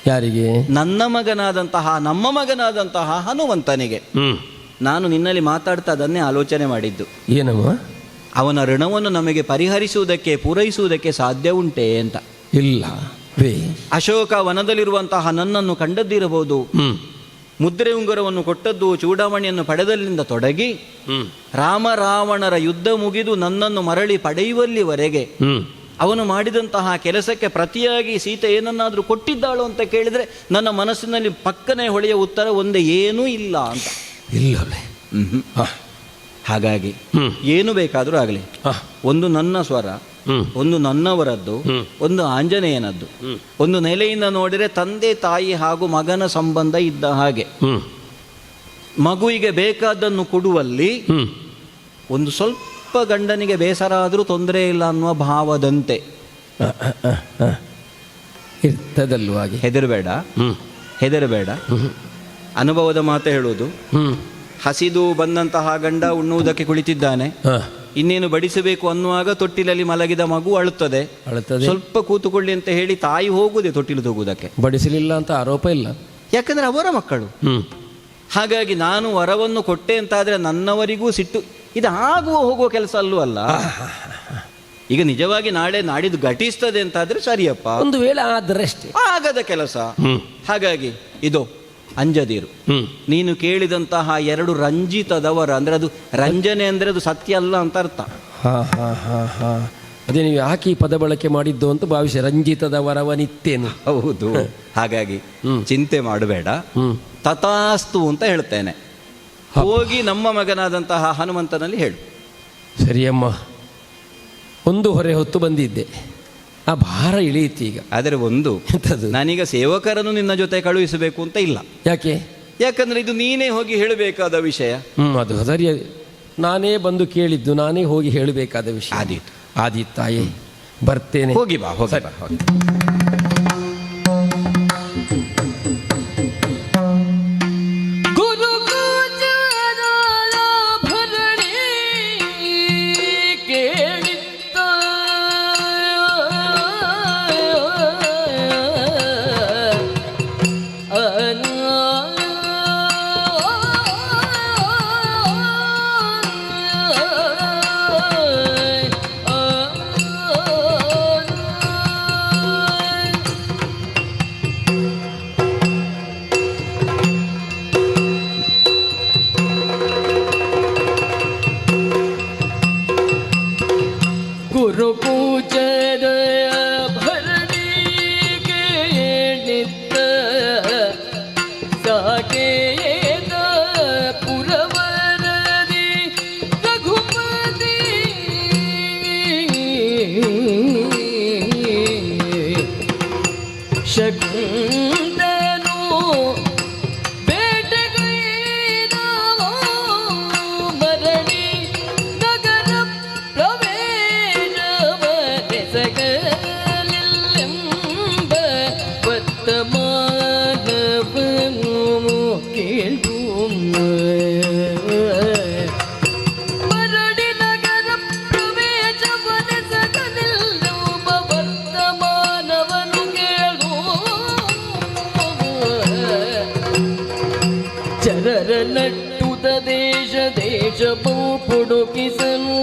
ಯಾರಿಗೆ? ನನ್ನ ಮಗನಾದಂತಹ ನಮ್ಮ ಮಗನಾದಂತಹ ಹನುಮಂತನಿಗೆ. ನಾನು ನಿನ್ನಲ್ಲಿ ಮಾತಾಡ್ತಾ ಅದನ್ನೇ ಆಲೋಚನೆ ಮಾಡಿದ್ದು. ಏನಮ್ಮ? ಅವನ ಋಣವನ್ನು ನಮಗೆ ಪರಿಹರಿಸುವುದಕ್ಕೆ ಪೂರೈಸುವುದಕ್ಕೆ ಸಾಧ್ಯ ಉಂಟೆ ಅಂತ. ಇಲ್ಲ. ಅಶೋಕ ವನದಲ್ಲಿರುವಂತಹ ನನ್ನನ್ನು ಕಂಡದ್ದಿರಬಹುದು, ಮುದ್ರೆ ಉಂಗುರವನ್ನು ಕೊಟ್ಟದ್ದು, ಚೂಡಾಮಣಿಯನ್ನು ಪಡೆದಲ್ಲಿಂದ ತೊಡಗಿ ರಾಮ ರಾವಣರ ಯುದ್ಧ ಮುಗಿದು ನನ್ನನ್ನು ಮರಳಿ ಪಡೆಯುವಲ್ಲಿವರೆಗೆ ಅವನು ಮಾಡಿದಂತಹ ಕೆಲಸಕ್ಕೆ ಪ್ರತಿಯಾಗಿ ಸೀತೆ ಏನನ್ನಾದರೂ ಕೊಟ್ಟಿದ್ದಾಳು ಅಂತ ಕೇಳಿದರೆ ನನ್ನ ಮನಸ್ಸಿನಲ್ಲಿ ಪಕ್ಕನೆ ಹೊಳೆಯ ಉತ್ತರ ಒಂದೇ, ಏನೂ ಇಲ್ಲ ಅಂತ. ಇಲ್ಲವೇ? ಹಾಗಾಗಿ ಏನು ಬೇಕಾದರೂ ಆಗಲಿ, ಒಂದು ನನ್ನ ಸ್ವರ, ಒಂದು ನನ್ನವರದ್ದು, ಒಂದು ಆಂಜನೇಯನದ್ದು, ಒಂದು ನೆಲೆಯಿಂದ ನೋಡಿದರೆ ತಂದೆ ತಾಯಿ ಹಾಗೂ ಮಗನ ಸಂಬಂಧ ಇದ್ದ ಹಾಗೆ ಮಗುವಿಗೆ ಬೇಕಾದ್ದನ್ನು ಕೊಡುವಲ್ಲಿ ಒಂದು ಸ್ವಲ್ಪ ಗಂಡನಿಗೆ ಬೇಸರ ಆದರೂ ತೊಂದರೆ ಇಲ್ಲ ಅನ್ನುವ ಭಾವದಂತೆ ಇರ್ತದಲ್ವ ಹಾಗೆ. ಹೆದರಬೇಡ. ಅನುಭವದ ಮಾತು ಹೇಳುವುದು. ಹಸಿದು ಬಂದಂತಹ ಗಂಡ ಉಣ್ಣುವುದಕ್ಕೆ ಕುಳಿತಿದ್ದಾನೆ, ಇನ್ನೇನು ಬಡಿಸಬೇಕು ಅನ್ನುವಾಗ ತೊಟ್ಟಿಲಲ್ಲಿ ಮಲಗಿದ ಮಗು ಅಳುತ್ತದೆ. ಸ್ವಲ್ಪ ಕೂತುಕೊಳ್ಳಿ ಅಂತ ಹೇಳಿ ತಾಯಿ ಹೋಗುವುದೇ ತೊಟ್ಟಿಲು ತೂಗುವುದಕ್ಕೆ. ಬಡಿಸಲಿಲ್ಲ ಅಂತ ಆರೋಪ ಇಲ್ಲ, ಯಾಕಂದ್ರೆ ಅವರ ಮಕ್ಕಳು. ಹಾಗಾಗಿ ನಾನು ವರವನ್ನು ಕೊಟ್ಟೆ ಅಂತಾದ್ರೆ ನನ್ನವರಿಗೂ ಸಿಟ್ಟು. ಇದು ಆಗುವ ಹೋಗುವ ಕೆಲಸ ಅಲ್ಲೂ ಅಲ್ಲ. ಈಗ ನಿಜವಾಗಿ ನಾಳೆ ನಾಡಿದ್ದು ಘಟಿಸ್ತದೆ ಅಂತಾದ್ರೆ ಸರಿಯಪ್ಪ, ಒಂದು ವೇಳೆ ಆದರಷ್ಟೇ, ಆಗದ ಕೆಲಸ. ಹಾಗಾಗಿ ಇದು ಅಂಜದಿರು. ನೀನು ಕೇಳಿದಂತಹ 2 ರಂಜಿತದವರ ಅಂದ್ರೆ ಅದು ರಂಜನೆ ಅಂದ್ರೆ ಅದು ಸತ್ಯ ಅಲ್ಲ ಅಂತ ಅರ್ಥ. ಅದೇ ನೀವು ಯಾಕೆ ಈ ಪದ ಬಳಕೆ ಮಾಡಿದ್ದು ಅಂತ ಭಾವಿಸಿ, ರಂಜಿತದ ವರವನಿತ್ತೇನು. ಹೌದು. ಹಾಗಾಗಿ ಚಿಂತೆ ಮಾಡಬೇಡ, ತಥಾಸ್ತು ಅಂತ ಹೇಳ್ತೇನೆ. ಹೋಗಿ ನಮ್ಮ ಮಗನಾದಂತಹ ಹನುಮಂತನಲ್ಲಿ ಹೇಳು. ಸರಿಯಮ್ಮ, ಒಂದು ಹೊರೆ ಹೊತ್ತು ಬಂದಿದ್ದೆ, ಆ ಭಾರ ಇಳಿಯಿತು ಈಗ. ಆದರೆ ಒಂದು, ನಾನೀಗ ಸೇವಕರನ್ನು ನಿನ್ನ ಜೊತೆ ಕಳುಹಿಸಬೇಕು ಅಂತ ಇಲ್ಲ. ಯಾಕೆ? ಯಾಕಂದ್ರೆ ಇದು ನೀನೇ ಹೋಗಿ ಹೇಳಬೇಕಾದ ವಿಷಯ. ಅದು ಸರಿ. ನಾನೇ ಬಂದು ಕೇಳಿದ್ದು, ನಾನೇ ಹೋಗಿ ಹೇಳಬೇಕಾದ ವಿಷಯ. ಆದೀತು ತಾಯಿ, ಬರ್ತೇನೆ. ಹೋಗಿ ಬಾ, ಹೋಗಿ ಬಾ, ಹೋಗಿ. ನಟ್ಟುದ ದೇಶ ದೇಶವು ಪುಡುಕಿಸಲು,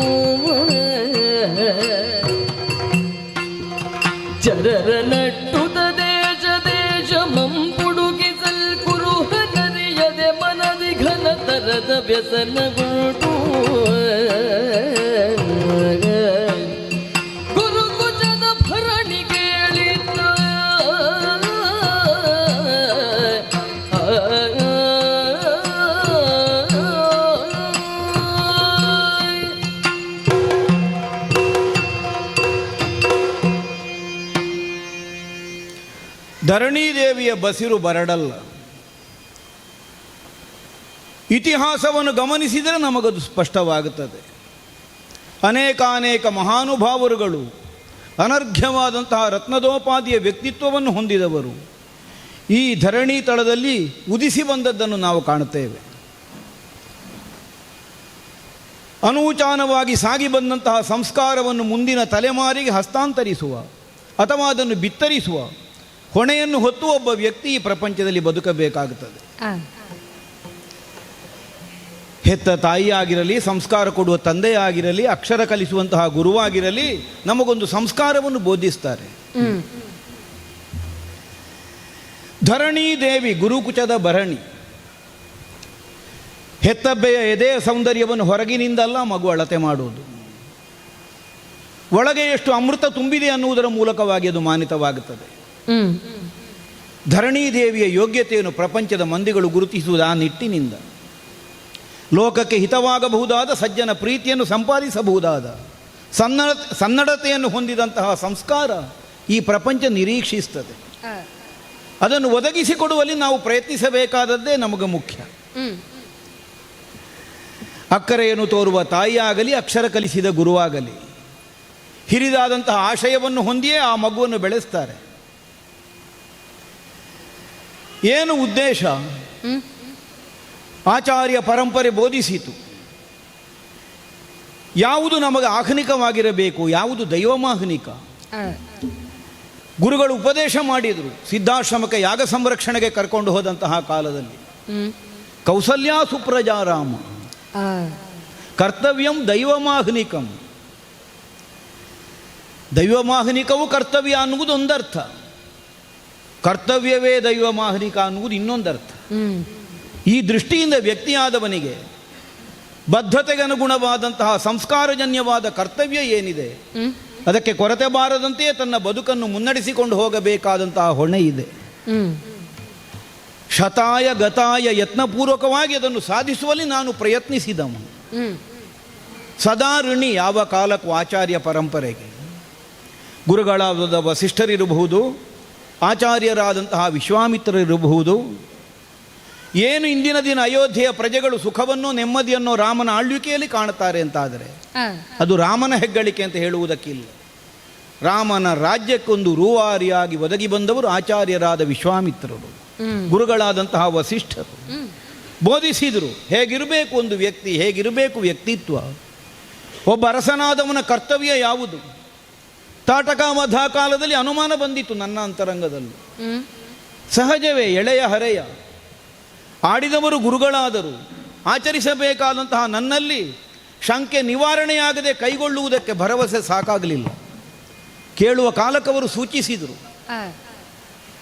ಚರರ ನಟ್ಟುದ ದೇಶ ದೇಶಮಂ ಪುಡುಕಿಸಲ್ ಕುರುಹ ಕರಿಯದೆ ಮನದಿ ಘನತರದ ವ್ಯಸನಗುಂಟು. ಗುರುಕುಜದ ಭರಣಿ ಕೇಳಿದ್ದ ಧರಣೀದೇವಿಯ ಬಸಿರು ಬರಡಲ್ಲ. ಇತಿಹಾಸವನ್ನು ಗಮನಿಸಿದರೆ ನಮಗದು ಸ್ಪಷ್ಟವಾಗುತ್ತದೆ. ಅನೇಕಾನೇಕ ಮಹಾನುಭಾವರುಗಳು, ಅನರ್ಘ್ಯವಾದಂತಹ ರತ್ನದೋಪಾದಿಯ ವ್ಯಕ್ತಿತ್ವವನ್ನು ಹೊಂದಿದವರು. ಈ ಧರಣಿ ತಳದಲ್ಲಿ ಉದಿಸಿ ಬಂದದ್ದನ್ನು ನಾವು ಕಾಣುತ್ತೇವೆ. ಅನೂಚಾನವಾಗಿ ಸಾಗಿ ಬಂದಂತಹ ಸಂಸ್ಕಾರವನ್ನು ಮುಂದಿನ ತಲೆಮಾರಿಗೆ ಹಸ್ತಾಂತರಿಸುವ ಅಥವಾ ಅದನ್ನು ಬಿತ್ತರಿಸುವ ಹೊಣೆಯನ್ನು ಹೊತ್ತು ಒಬ್ಬ ವ್ಯಕ್ತಿ ಈ ಪ್ರಪಂಚದಲ್ಲಿ ಬದುಕಬೇಕಾಗುತ್ತದೆ. ಹೆತ್ತ ತಾಯಿಯಾಗಿರಲಿ, ಸಂಸ್ಕಾರ ಕೊಡುವ ತಂದೆಯಾಗಿರಲಿ, ಅಕ್ಷರ ಕಲಿಸುವಂತಹ ಗುರುವಾಗಿರಲಿ, ನಮಗೊಂದು ಸಂಸ್ಕಾರವನ್ನು ಬೋಧಿಸ್ತಾರೆ. ಧರಣಿ ದೇವಿ ಗುರುಕುಚದ ಭರಣಿ. ಹೆತ್ತಬ್ಬೆಯ ಎದೆಯ ಸೌಂದರ್ಯವನ್ನು ಹೊರಗಿನಿಂದಲ್ಲ ಮಗು ಅಳತೆ ಮಾಡುವುದು, ಒಳಗೆ ಎಷ್ಟು ಅಮೃತ ತುಂಬಿದೆ ಅನ್ನುವುದರ ಮೂಲಕವಾಗಿ ಅದು ಮಾನಿತವಾಗುತ್ತದೆ. ಧರಣಿ ದೇವಿಯ ಯೋಗ್ಯತೆಯನ್ನು ಪ್ರಪಂಚದ ಮಂದಿಗಳು ಗುರುತಿಸುವುದು ಆ ನಿಟ್ಟಿನಿಂದ. ಲೋಕಕ್ಕೆ ಹಿತವಾಗಬಹುದಾದ ಸಜ್ಜನ ಪ್ರೀತಿಯನ್ನು ಸಂಪಾದಿಸಬಹುದಾದ ಸನ್ನಡತೆಯನ್ನು ಹೊಂದಿದಂತಹ ಸಂಸ್ಕಾರ ಈ ಪ್ರಪಂಚ ನಿರೀಕ್ಷಿಸುತ್ತದೆ. ಅದನ್ನು ಒದಗಿಸಿಕೊಡುವಲ್ಲಿ ನಾವು ಪ್ರಯತ್ನಿಸಬೇಕಾದದ್ದೇ ನಮಗೆ ಮುಖ್ಯ. ಅಕ್ಕರೆಯನ್ನು ತೋರುವ ತಾಯಿಯಾಗಲಿ, ಅಕ್ಷರ ಕಲಿಸಿದ ಗುರುವಾಗಲಿ, ಹಿರಿದಾದಂತಹ ಆಶಯವನ್ನು ಹೊಂದಿಯೇ ಆ ಮಗುವನ್ನು ಬೆಳೆಸ್ತಾರೆ. ಏನು ಉದ್ದೇಶ? ಆಚಾರ್ಯ ಪರಂಪರೆ ಬೋಧಿಸಿತು. ಯಾವುದು ನಮಗೆ ಆಹ್ನಿಕವಾಗಿರಬೇಕು, ಯಾವುದು ದೈವಮಾಹ್ನಿಕ. ಗುರುಗಳು ಉಪದೇಶ ಮಾಡಿದರು. ಸಿದ್ಧಾಶ್ರಮಕ್ಕೆ ಯಾಗ ಸಂರಕ್ಷಣೆಗೆ ಕರ್ಕೊಂಡು ಹೋದಂತಹ ಕಾಲದಲ್ಲಿ ಕೌಸಲ್ಯ ಸುಪ್ರಜಾರಾಮ ಕರ್ತವ್ಯಂ ದೈವಮಾಹ್ನಿಕಂ. ದೈವಮಾಹ್ನಿಕವು ಕರ್ತವ್ಯ ಅನ್ನುವುದು ಒಂದರ್ಥ, ಕರ್ತವ್ಯವೇ ದೈವಮಾಹ್ನಿಕ ಅನ್ನುವುದು ಇನ್ನೊಂದರ್ಥ. ಈ ದೃಷ್ಟಿಯಿಂದ ವ್ಯಕ್ತಿಯಾದವನಿಗೆ ಬದ್ಧತೆಗೆ ಅನುಗುಣವಾದಂತಹ ಸಂಸ್ಕಾರಜನ್ಯವಾದ ಕರ್ತವ್ಯ ಏನಿದೆ ಅದಕ್ಕೆ ಕೊರತೆ ಬಾರದಂತೆಯೇ ತನ್ನ ಬದುಕನ್ನು ಮುನ್ನಡೆಸಿಕೊಂಡು ಹೋಗಬೇಕಾದಂತಹ ಹೊಣೆ ಇದೆ. ಶತಾಯ ಗತಾಯ ಯತ್ನಪೂರ್ವಕವಾಗಿ ಅದನ್ನು ಸಾಧಿಸುವಲ್ಲಿ ನಾನು ಪ್ರಯತ್ನಿಸಿದವನು. ಸದಾ ಋಣಿ ಯಾವ ಕಾಲಕ್ಕೂ ಆಚಾರ್ಯ ಪರಂಪರೆಗೆ. ಗುರುಗಳಾದ ವಸಿಷ್ಠರಿರಬಹುದು, ಆಚಾರ್ಯರಾದಂತಹ ವಿಶ್ವಾಮಿತ್ರರಿರಬಹುದು. ಏನು ಇಂದಿನ ದಿನ ಅಯೋಧ್ಯೆಯ ಪ್ರಜೆಗಳು ಸುಖವನ್ನೋ ನೆಮ್ಮದಿಯನ್ನೋ ರಾಮನ ಆಳ್ವಿಕೆಯಲ್ಲಿ ಕಾಣುತ್ತಾರೆ ಅಂತಾದರೆ ಅದು ರಾಮನ ಹೆಗ್ಗಳಿಕೆ ಅಂತ ಹೇಳುವುದಕ್ಕಿಲ್ಲ. ರಾಮನ ರಾಜ್ಯಕ್ಕೊಂದು ರೂವಾರಿಯಾಗಿ ಒದಗಿ ಬಂದವರು ಆಚಾರ್ಯರಾದ ವಿಶ್ವಾಮಿತ್ರರು, ಗುರುಗಳಾದಂತಹ ವಸಿಷ್ಠರು. ಬೋಧಿಸಿದರು ಹೇಗಿರಬೇಕು ಒಂದು ವ್ಯಕ್ತಿ, ಹೇಗಿರಬೇಕು ವ್ಯಕ್ತಿತ್ವ. ಒಬ್ಬ ಅರಸನಾದವನ ಕರ್ತವ್ಯ ಯಾವುದು? ತಾಟಕ ಮಧ್ಯ ಕಾಲದಲ್ಲಿ ಅನುಮಾನ ಬಂದಿತ್ತು ನನ್ನ ಅಂತರಂಗದಲ್ಲಿ. ಸಹಜವೇ, ಎಳೆಯ ಹರೆಯ ಆಡಿದವರು ಗುರುಗಳಾದರು. ಆಚರಿಸಬೇಕಾದಂತಹ ನನ್ನಲ್ಲಿ ಶಂಕೆ ನಿವಾರಣೆಯಾಗದೆ ಕೈಗೊಳ್ಳುವುದಕ್ಕೆ ಭರವಸೆ ಸಾಕಾಗಲಿಲ್ಲ. ಕೇಳುವ ಕಾಲಕ್ಕವರು ಸೂಚಿಸಿದರು.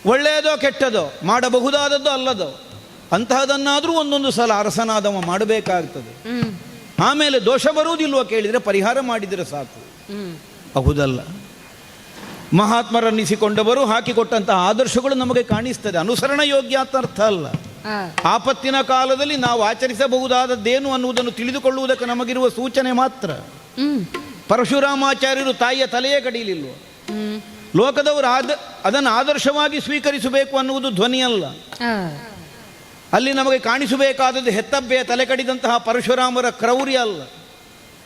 ಒಳ್ಳೆಯದೋ ಕೆಟ್ಟದೋ, ಮಾಡಬಹುದಾದದ್ದೋ ಅಲ್ಲದೋ ಅಂತಹದನ್ನಾದರೂ ಒಂದೊಂದು ಸಲ ಅರಸನಾದವ ಮಾಡಬೇಕಾಗ್ತದೆ. ಆಮೇಲೆ ದೋಷ ಬರುವುದಿಲ್ವ ಕೇಳಿದರೆ ಪರಿಹಾರ ಮಾಡಿದರೆ ಸಾಕು. ಹೌದಲ್ಲ? ಮಹಾತ್ಮರನ್ನಿಸಿಕೊಂಡವರು ಹಾಕಿಕೊಟ್ಟಂತಹ ಆದರ್ಶಗಳು ನಮಗೆ ಕಾಣಿಸ್ತದೆ. ಅನುಸರಣ ಯೋಗ್ಯ ಅಂತ ಅರ್ಥ ಅಲ್ಲ. ಆಪತ್ತಿನ ಕಾಲದಲ್ಲಿ ನಾವು ಆಚರಿಸಬಹುದಾದದ್ದೇನು ಅನ್ನುವುದನ್ನು ತಿಳಿದುಕೊಳ್ಳುವುದಕ್ಕೆ ನಮಗಿರುವ ಸೂಚನೆ ಮಾತ್ರ. ಪರಶುರಾಮಾಚಾರ್ಯರು ತಾಯಿಯ ತಲೆಯೇ ಕಡಿಯಲಿಲ್ವ? ಲೋಕದವರು ಅದನ್ನು ಆದರ್ಶವಾಗಿ ಸ್ವೀಕರಿಸಬೇಕು ಅನ್ನುವುದು ಧ್ವನಿಯಲ್ಲ. ಅಲ್ಲಿ ನಮಗೆ ಕಾಣಿಸಬೇಕಾದದ್ದು ಹೆತ್ತಬ್ಬೆಯ ತಲೆ ಕಡಿದಂತಹ ಪರಶುರಾಮರ ಕ್ರೌರ್ಯ ಅಲ್ಲ,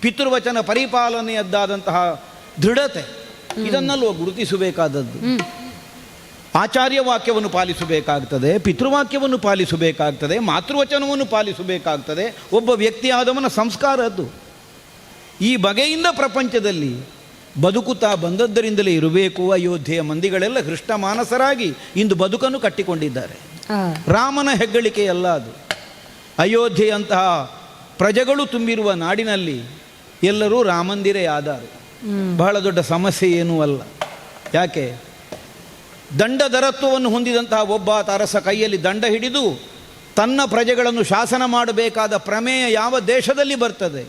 ಪಿತೃವಚನ ಪರಿಪಾಲನೆಯದ್ದಾದಂತಹ ದೃಢತೆ. ಇದನ್ನಲ್ವ ಗುರುತಿಸಬೇಕಾದದ್ದು. ಆಚಾರ್ಯ ವಾಕ್ಯವನ್ನು ಪಾಲಿಸಬೇಕಾಗ್ತದೆ, ಪಿತೃವಾಕ್ಯವನ್ನು ಪಾಲಿಸಬೇಕಾಗ್ತದೆ, ಮಾತೃವಚನವನ್ನು ಪಾಲಿಸಬೇಕಾಗ್ತದೆ. ಒಬ್ಬ ವ್ಯಕ್ತಿಯಾದವನ ಸಂಸ್ಕಾರ ಅದು. ಈ ಬಗೆಯಿಂದ ಪ್ರಪಂಚದಲ್ಲಿ ಬದುಕುತ್ತಾ ಬಂದದ್ದರಿಂದಲೇ ಇರಬೇಕು. ಅಯೋಧ್ಯೆಯ ಮಂದಿಗಳೆಲ್ಲ ಹೃಷ್ಟ ಮಾನಸರಾಗಿ ಇಂದು ಬದುಕನ್ನು ಕಟ್ಟಿಕೊಂಡಿದ್ದಾರೆ. ರಾಮನ ಹೆಗ್ಗಳಿಕೆಯಲ್ಲ ಅದು. ಅಯೋಧ್ಯೆಯಂತಹ ಪ್ರಜೆಗಳು ತುಂಬಿರುವ ನಾಡಿನಲ್ಲಿ ಎಲ್ಲರೂ ರಾಮಂದಿರೇ ಆಧಾರ. ಬಹಳ ದೊಡ್ಡ ಸಮಸ್ಯೆ ಏನೂ ಅಲ್ಲ. ಯಾಕೆ? ದಂಡಧರತ್ವವನ್ನು ಹೊಂದಿದಂತಹ ಒಬ್ಬ ಅರಸ ಕೈಯಲ್ಲಿ ದಂಡ ಹಿಡಿದು ತನ್ನ ಪ್ರಜೆಗಳನ್ನು ಶಾಸನ ಮಾಡಬೇಕಾದ ಪ್ರಮೇಯ ಯಾವ ದೇಶದಲ್ಲಿ ಬರ್ತದೆ,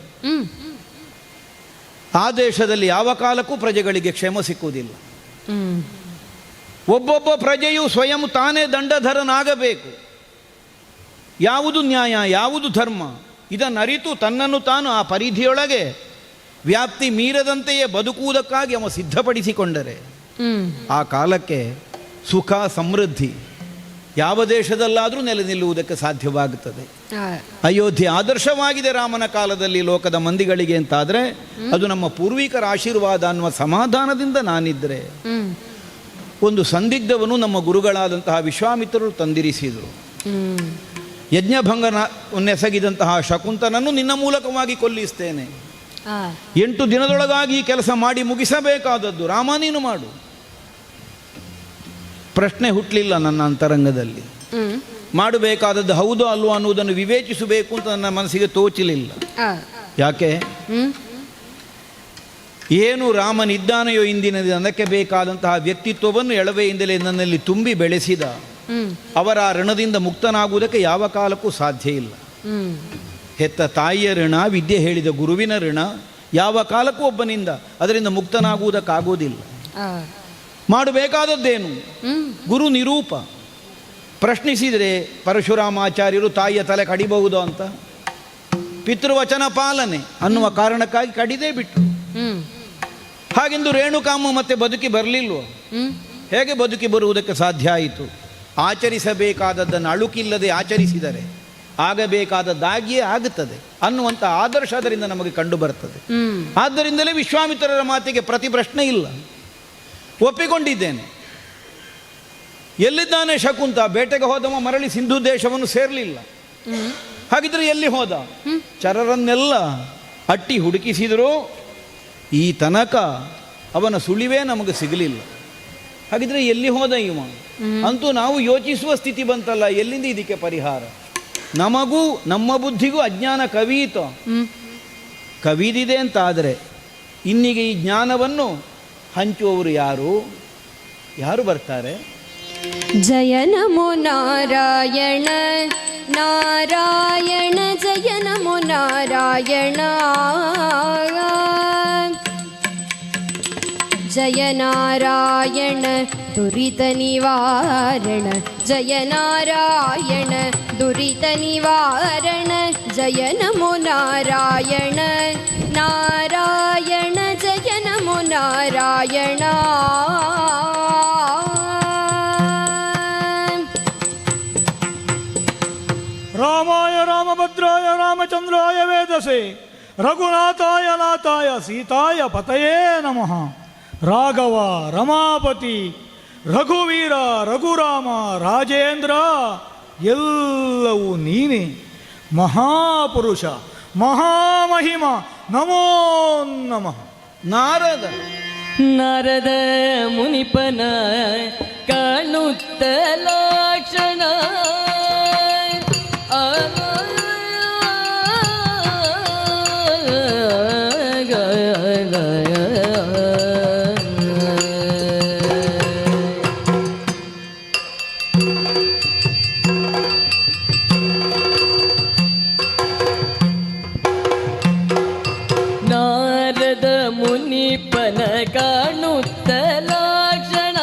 ಆ ದೇಶದಲ್ಲಿ ಯಾವ ಕಾಲಕ್ಕೂ ಪ್ರಜೆಗಳಿಗೆ ಕ್ಷೇಮ ಸಿಕ್ಕುವುದಿಲ್ಲ. ಒಬ್ಬೊಬ್ಬ ಪ್ರಜೆಯು ಸ್ವಯಂ ತಾನೇ ದಂಡಧರನಾಗಬೇಕು. ಯಾವುದು ನ್ಯಾಯ, ಯಾವುದು ಧರ್ಮ, ಇದನ್ನು ಅರಿತು ತನ್ನನ್ನು ತಾನು ಆ ಪರಿಧಿಯೊಳಗೆ ವ್ಯಾಪ್ತಿ ಮೀರದಂತೆಯೇ ಬದುಕುವುದಕ್ಕಾಗಿ ಅವ ಸಿದ್ಧಪಡಿಸಿಕೊಂಡರೆ ಆ ಕಾಲಕ್ಕೆ ಸುಖ ಸಮೃದ್ಧಿ ಯಾವ ದೇಶದಲ್ಲಾದರೂ ನೆಲೆ ನಿಲ್ಲುವುದಕ್ಕೆ ಸಾಧ್ಯವಾಗುತ್ತದೆ. ಅಯೋಧ್ಯೆ ಆದರ್ಶವಾಗಿದೆ ರಾಮನ ಕಾಲದಲ್ಲಿ ಲೋಕದ ಮಂದಿಗಳಿಗೆ ಅಂತಾದರೆ ಅದು ನಮ್ಮ ಪೂರ್ವಿಕರ ಆಶೀರ್ವಾದ ಅನ್ನುವ ಸಮಾಧಾನದಿಂದ ನಾನಿದ್ದರೆ ಒಂದು ಸಂದಿಗ್ಧವನ್ನು ನಮ್ಮ ಗುರುಗಳಾದಂತಹ ವಿಶ್ವಾಮಿತ್ರರು ತಂದಿರಿಸಿದರು. ಯಜ್ಞಭಂಗನೆಸಗಿದಂತಹ ಶಕುಂತನನ್ನು ನಿನ್ನ ಮೂಲಕವಾಗಿ ಕೊಲ್ಲಿಸ್ತೇನೆ. 8 ದಿನದೊಳಗಾಗಿ ಈ ಕೆಲಸ ಮಾಡಿ ಮುಗಿಸಬೇಕಾದದ್ದು. ರಾಮ ನೀನು ಮಾಡು. ಪ್ರಶ್ನೆ ಹುಟ್ಟಲಿಲ್ಲ ನನ್ನ ಅಂತರಂಗದಲ್ಲಿ. ಮಾಡಬೇಕಾದದ್ದು ಹೌದೋ ಅಲ್ವೋ ಅನ್ನುವುದನ್ನು ವಿವೇಚಿಸಬೇಕು ಅಂತ ನನ್ನ ಮನಸ್ಸಿಗೆ ತೋಚಲಿಲ್ಲ. ಯಾಕೆ? ಏನು ರಾಮನಿದ್ದಾನೆಯೋ ಇಂದಿನ ಅದಕ್ಕೆ ಬೇಕಾದಂತಹ ವ್ಯಕ್ತಿತ್ವವನ್ನು ಎಳವೆಯಿಂದಲೇ ನನ್ನಲ್ಲಿ ತುಂಬಿ ಬೆಳೆಸಿದ ಅವರ ಋಣದಿಂದ ಮುಕ್ತನಾಗುವುದಕ್ಕೆ ಯಾವ ಕಾಲಕ್ಕೂ ಸಾಧ್ಯ ಇಲ್ಲ. ಹೆತ್ತ ತಾಯಿಯ ಋಣ, ವಿದ್ಯೆ ಹೇಳಿದ ಗುರುವಿನ ಋಣ ಯಾವ ಕಾಲಕ್ಕೂ ಒಬ್ಬನಿಂದ ಅದರಿಂದ ಮುಕ್ತನಾಗುವುದಕ್ಕಾಗೋದಿಲ್ಲ. ಮಾಡಬೇಕಾದದ್ದೇನು? ಗುರು ನಿರೂಪ. ಪ್ರಶ್ನಿಸಿದರೆ ಪರಶುರಾಮಾಚಾರ್ಯರು ತಾಯಿಯ ತಲೆ ಕಡಿಬಹುದು ಅಂತ, ಪಿತೃವಚನ ಪಾಲನೆ ಅನ್ನುವ ಕಾರಣಕ್ಕಾಗಿ ಕಡಿದೇ ಬಿಟ್ಟರು. ಹಾಗೆಂದು ರೇಣುಕಾಮ ಮತ್ತೆ ಬದುಕಿ ಬರಲಿಲ್ವೋ? ಹೇಗೆ ಬದುಕಿ ಬರುವುದಕ್ಕೆ ಸಾಧ್ಯ ಆಯಿತು? ಆಚರಿಸಬೇಕಾದದ್ದನ್ನು ಅಳುಕಿಲ್ಲದೆ ಆಚರಿಸಿದರೆ ಆಗಬೇಕಾದದ್ದಾಗಿಯೇ ಆಗುತ್ತದೆ ಅನ್ನುವಂಥ ಆದರ್ಶ ಅದರಿಂದ ನಮಗೆ ಕಂಡು ಬರ್ತದೆ. ಆದ್ದರಿಂದಲೇ ವಿಶ್ವಾಮಿತ್ರರ ಮಾತಿಗೆ ಪ್ರತಿ ಪ್ರಶ್ನೆ ಇಲ್ಲ, ಒಪ್ಪಿಕೊಂಡಿದ್ದೇನೆ. ಎಲ್ಲಿದ್ದಾನೆ ಶಕುಂತ? ಬೇಟೆಗೆ ಹೋದವ ಮರಳಿ ಸಿಂಧು ದೇಶವನ್ನು ಸೇರಲಿಲ್ಲ. ಹಾಗಿದ್ರೆ ಎಲ್ಲಿ ಹೋದ? ಚರರನ್ನೆಲ್ಲ ಅಟ್ಟಿ ಹುಡುಕಿಸಿದರೂ ಈ ತನಕ ಅವನ ಸುಳಿವೇ ನಮಗೆ ಸಿಗಲಿಲ್ಲ. ಹಾಗಿದ್ರೆ ಎಲ್ಲಿ ಹೋದ ಇವ? ಅಂತೂ ನಾವು ಯೋಚಿಸುವ ಸ್ಥಿತಿ ಬಂತಲ್ಲ, ಎಲ್ಲಿಂದ ಇದಕ್ಕೆ ಪರಿಹಾರ? ನಮಗೂ ನಮ್ಮ ಬುದ್ಧಿಗೂ ಅಜ್ಞಾನ ಕವಿದಿದೆ ಅಂತ ಆದರೆ ಇನ್ನೀಗ ಈ ಜ್ಞಾನವನ್ನು ಹಂಚುವವರು ಯಾರು ಬರ್ತಾರೆ? ಜಯ ನಮೋ ನಾರಾಯಣ ನಾರಾಯಣ ಜಯ ನಮೋ ನಾರಾಯಣ ಜಯ ನಾರಾಯಣ ದುರಿತ ನಿವಾರಣ ಜಯ ನಾರಾಯಣ ದುರಿತ ನಿವಾರಣ ಜಯ ನಮೋ ನಾರಾಯಣ ನಾರಾಯಣ ಜಯ ನಮೋ ನಾರಾಯಣ ರಾಮಾಯ ರಾಮಭದ್ರಾಯ ರಾಮಚಂದ್ರಾಯ ವೇದಸೆ ರಘುನಾಥಾಯ ನಾಥಾಯ ಸೀತಾಯ ಪತಯೇ ನಮಃ. ರಾಘವ ರಮಾಪತಿ ರಘುವೀರ ರಘುರಾಮ ರಾಜೇಂದ್ರ ಎಲ್ಲವೂ ನೀನೇ. ಮಹಾಪುರುಷ ಮಹಾಮಹಿಮ ನಮೋ ನಮಃ. ನಾರದ ಮುನಿಪನ ಕಾಣುತ್ತ ಲಕ್ಷಣ ನಾರದ ಮುನಿಪನ ಕಾಣುತ್ತ ಲಕ್ಷಣ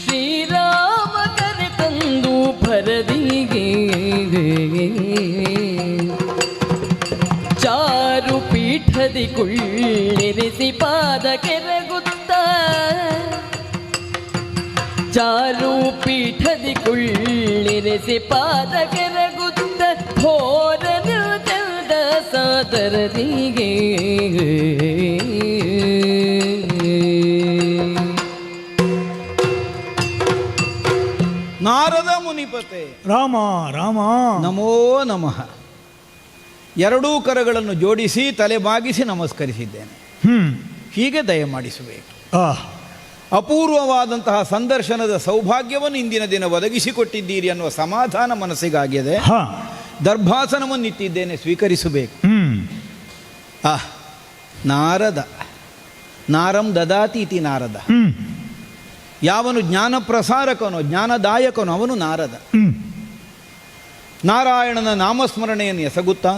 ಶ್ರೀರಾಮ ಕರೆ ತಂದು ಭರದಿಗೆ ಚಾರು ಪೀಠದಿ ಕುಳ್ಳಿರಿಸಿ ಪಾದ ಕೆರಗುತ್ತ ಚಾರು ಪೀಠದಿ ಕುಳ್ಳಿರಿಸಿ ಪಾದ ಕೆರಗುತ್ತ ಹೋದ ನಿರ್ಜದ ಸಾದರದಿಗೆ ನಾರದ ಮುನಿಪತೆ ರಾಮ ರಾಮ ನಮೋ ನಮಃ. ಎರಡೂ ಕರಗಳನ್ನು ಜೋಡಿಸಿ ತಲೆ ಬಾಗಿಸಿ ನಮಸ್ಕರಿಸಿದ್ದೇನೆ. ಹೀಗೆ ದಯಮಾಡಿಸಬೇಕು. ಅಪೂರ್ವವಾದಂತಹ ಸಂದರ್ಶನದ ಸೌಭಾಗ್ಯವನ್ನು ಇಂದಿನ ದಿನ ಒದಗಿಸಿಕೊಟ್ಟಿದ್ದೀರಿ ಅನ್ನುವ ಸಮಾಧಾನ ಮನಸ್ಸಿಗಾಗಿದೆ. ದರ್ಭಾಸನವನ್ನು ಇಟ್ಟಿದ್ದೇನೆ, ಸ್ವೀಕರಿಸಬೇಕು. ನಾರದ ನಾರಂ ದದಾತಿ ಇತಿ ನಾರದ. ಯಾವನು ಜ್ಞಾನ ಪ್ರಸಾರಕನೋ ಜ್ಞಾನದಾಯಕನೋ ಅವನು ನಾರದ. ನಾರಾಯಣನ ನಾಮಸ್ಮರಣೆಯನ್ನು ಎಸಗುತ್ತಾ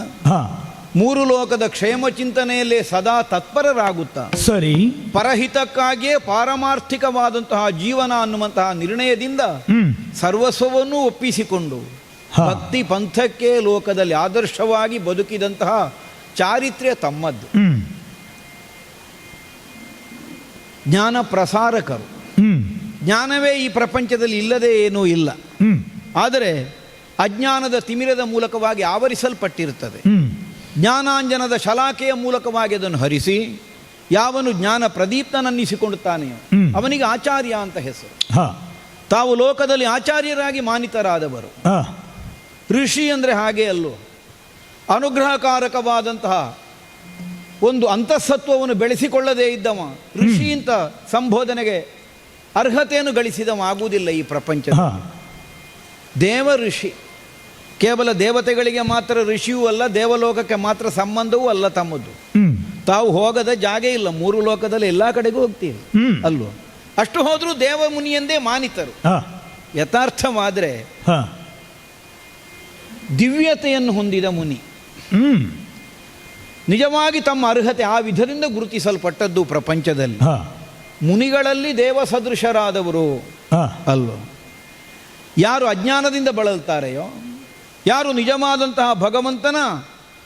ಮೂರು ಲೋಕದ ಕ್ಷೇಮ ಚಿಂತನೆಯಲ್ಲೇ ಸದಾ ತತ್ಪರರಾಗುತ್ತಾ ಸರಿ ಪರಹಿತಕ್ಕಾಗಿಯೇ ಪಾರಮಾರ್ಥಿಕವಾದಂತಹ ಜೀವನ ಅನ್ನುವಂತಹ ನಿರ್ಣಯದಿಂದ ಸರ್ವಸ್ವವನ್ನೂ ಒಪ್ಪಿಸಿಕೊಂಡು ಭಕ್ತಿ ಪಂಥಕ್ಕೆ ಲೋಕದಲ್ಲಿ ಆದರ್ಶವಾಗಿ ಬದುಕಿದಂತಹ ಚಾರಿತ್ರ್ಯ ತಮ್ಮದ್ದು. ಜ್ಞಾನ ಪ್ರಸಾರಕರು. ಜ್ಞಾನವೇ ಈ ಪ್ರಪಂಚದಲ್ಲಿ ಇಲ್ಲದೆ ಏನೂ ಇಲ್ಲ. ಆದರೆ ಅಜ್ಞಾನದ ತಿಮಿರದ ಮೂಲಕವಾಗಿ ಆವರಿಸಲ್ಪಟ್ಟಿರುತ್ತದೆ. ಜ್ಞಾನಾಂಜನದ ಶಲಾಕೆಯ ಮೂಲಕವಾಗಿ ಅದನ್ನು ಹರಿಸಿ ಯಾವನು ಜ್ಞಾನ ಪ್ರದೀಪ್ತನನ್ನಿಸಿಕೊಳ್ಳುತ್ತಾನೆಯೋ ಅವನಿಗೆ ಆಚಾರ್ಯ ಅಂತ ಹೆಸರು. ಹಾ ತಾವು ಲೋಕದಲ್ಲಿ ಆಚಾರ್ಯರಾಗಿ ಮಾನಿತರಾದವರು. ಹಾ ಋಷಿ ಅಂದರೆ ಹಾಗೆ ಅಲ್ಲೋ, ಅನುಗ್ರಹಕಾರಕವಾದಂತಹ ಒಂದು ಅಂತಃಸತ್ವವನ್ನು ಬೆಳೆಸಿಕೊಳ್ಳದೇ ಇದ್ದವ ಋಷಿ ಅಂತ ಸಂಬೋಧನೆಗೆ ಅರ್ಹತೆಯನ್ನು ಗಳಿಸಿದವ ಆಗುವುದಿಲ್ಲ ಈ ಪ್ರಪಂಚದ. ಹಾ ದೇವ ಋಷಿ ಕೇವಲ ದೇವತೆಗಳಿಗೆ ಮಾತ್ರ ಋಷಿಯೂ ಅಲ್ಲ, ದೇವಲೋಕಕ್ಕೆ ಮಾತ್ರ ಸಂಬಂಧವೂ ಅಲ್ಲ ತಮ್ಮದು. ತಾವು ಹೋಗದ ಜಾಗ ಇಲ್ಲ, 3 ಲೋಕದಲ್ಲಿ ಎಲ್ಲ ಕಡೆಗೂ ಹೋಗ್ತೀವಿ ಅಲ್ವೋ. ಅಷ್ಟು ಹೋದರೂ ದೇವ ಮುನಿಯಂದೇ ಮಾನಿತರು. ಹಾ ಯಥಾರ್ಥವಾದರೆ ಹಾ ದಿವ್ಯತೆಯನ್ನು ಹೊಂದಿದ ಮುನಿ ನಿಜವಾಗಿ ತಮ್ಮ ಅರ್ಹತೆ ಆ ವಿಧದಿಂದ ಗುರುತಿಸಲ್ಪಟ್ಟದ್ದು ಪ್ರಪಂಚದಲ್ಲಿ. ಹಾ ಮುನಿಗಳಲ್ಲಿ ದೇವ ಸದೃಶರಾದವರು ಹಾ ಅಲ್ವೋ. ಯಾರು ಅಜ್ಞಾನದಿಂದ ಬಳಲ್ತಾರೆಯೋ, ಯಾರು ನಿಜವಾದಂತಹ ಭಗವಂತನ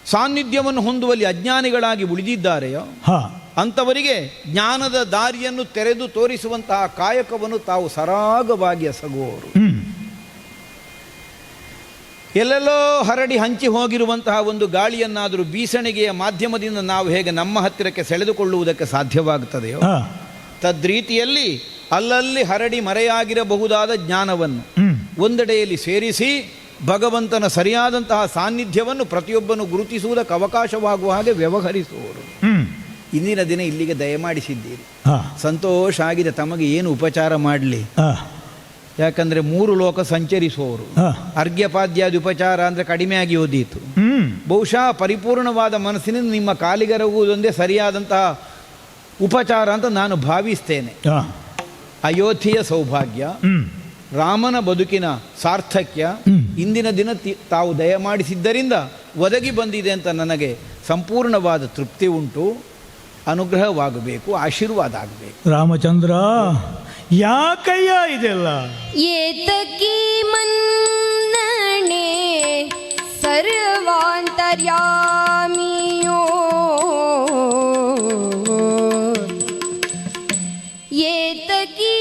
ಸಾನ್ನಿಧ್ಯವನ್ನು ಹೊಂದುವಲ್ಲಿ ಅಜ್ಞಾನಿಗಳಾಗಿ ಉಳಿದಿದ್ದಾರೆಯೋ ಹಾ ಅಂಥವರಿಗೆ ಜ್ಞಾನದ ದಾರಿಯನ್ನು ತೆರೆದು ತೋರಿಸುವಂತಹ ಕಾಯಕವನ್ನು ತಾವು ಸರಾಗವಾಗಿ ಎಸಗುವವರು. ಎಲ್ಲೆಲ್ಲೋ ಹರಡಿ ಹಂಚಿ ಹೋಗಿರುವಂತಹ ಒಂದು ಗಾಳಿಯನ್ನಾದರೂ ಬೀಸಣಿಗೆಯ ಮಾಧ್ಯಮದಿಂದ ನಾವು ಹೇಗೆ ನಮ್ಮ ಹತ್ತಿರಕ್ಕೆ ಸೆಳೆದುಕೊಳ್ಳುವುದಕ್ಕೆ ಸಾಧ್ಯವಾಗುತ್ತದೆಯೋ ಹಾ ತದ್ರೀತಿಯಲ್ಲಿ ಅಲ್ಲಲ್ಲಿ ಹರಡಿ ಮರೆಯಾಗಿರಬಹುದಾದ ಜ್ಞಾನವನ್ನು ಒಂದೆಡೆಯಲ್ಲಿ ಸೇರಿಸಿ ಭಗವಂತನ ಸರಿಯಾದಂತಹ ಸಾನ್ನಿಧ್ಯವನ್ನು ಪ್ರತಿಯೊಬ್ಬನು ಗುರುತಿಸುವುದಕ್ಕೆ ಅವಕಾಶವಾಗುವ ಹಾಗೆ ವ್ಯವಹರಿಸುವವರು. ಇಂದಿನ ದಿನ ಇಲ್ಲಿಗೆ ದಯಮಾಡಿಸಿದ್ದೀರಿ, ಸಂತೋಷ ಆಗಿದೆ. ತಮಗೆ ಏನು ಉಪಚಾರ ಮಾಡಲಿ? ಯಾಕಂದರೆ 3 ಲೋಕ ಸಂಚರಿಸುವವರು. ಅರ್ಘ್ಯಪಾದ್ಯಾದಿ ಉಪಚಾರ ಅಂದರೆ ಕಡಿಮೆಯಾಗಿ ಓದೀತು. ಬಹುಶಃ ಪರಿಪೂರ್ಣವಾದ ಮನಸ್ಸಿನಿಂದ ನಿಮ್ಮ ಕಾಲಿಗರಗುವುದೊಂದೇ ಸರಿಯಾದಂತಹ ಉಪಚಾರ ಅಂತ ನಾನು ಭಾವಿಸ್ತೇನೆ. ಅಯೋಧ್ಯೆಯ ಸೌಭಾಗ್ಯ, ರಾಮನ ಬದುಕಿನ ಸಾರ್ಥಕ್ಯ ಇಂದಿನ ದಿನ ತಾವು ದಯಮಾಡಿಸಿದ್ದರಿಂದ ಒದಗಿ ಬಂದಿದೆ ಅಂತ ನನಗೆ ಸಂಪೂರ್ಣವಾದ ತೃಪ್ತಿ ಉಂಟು. ಅನುಗ್ರಹವಾಗಬೇಕು, ಆಶೀರ್ವಾದ ಆಗಬೇಕು. ರಾಮಚಂದ್ರ, ಯಾಕಯ್ಯ ಇದೆಲ್ಲ? ಏತಕಿ ಮನ್ನಣೆ ಸರ್ವಾಂತರ್ಯಾಮಿಯೋ, ಏತಕಿ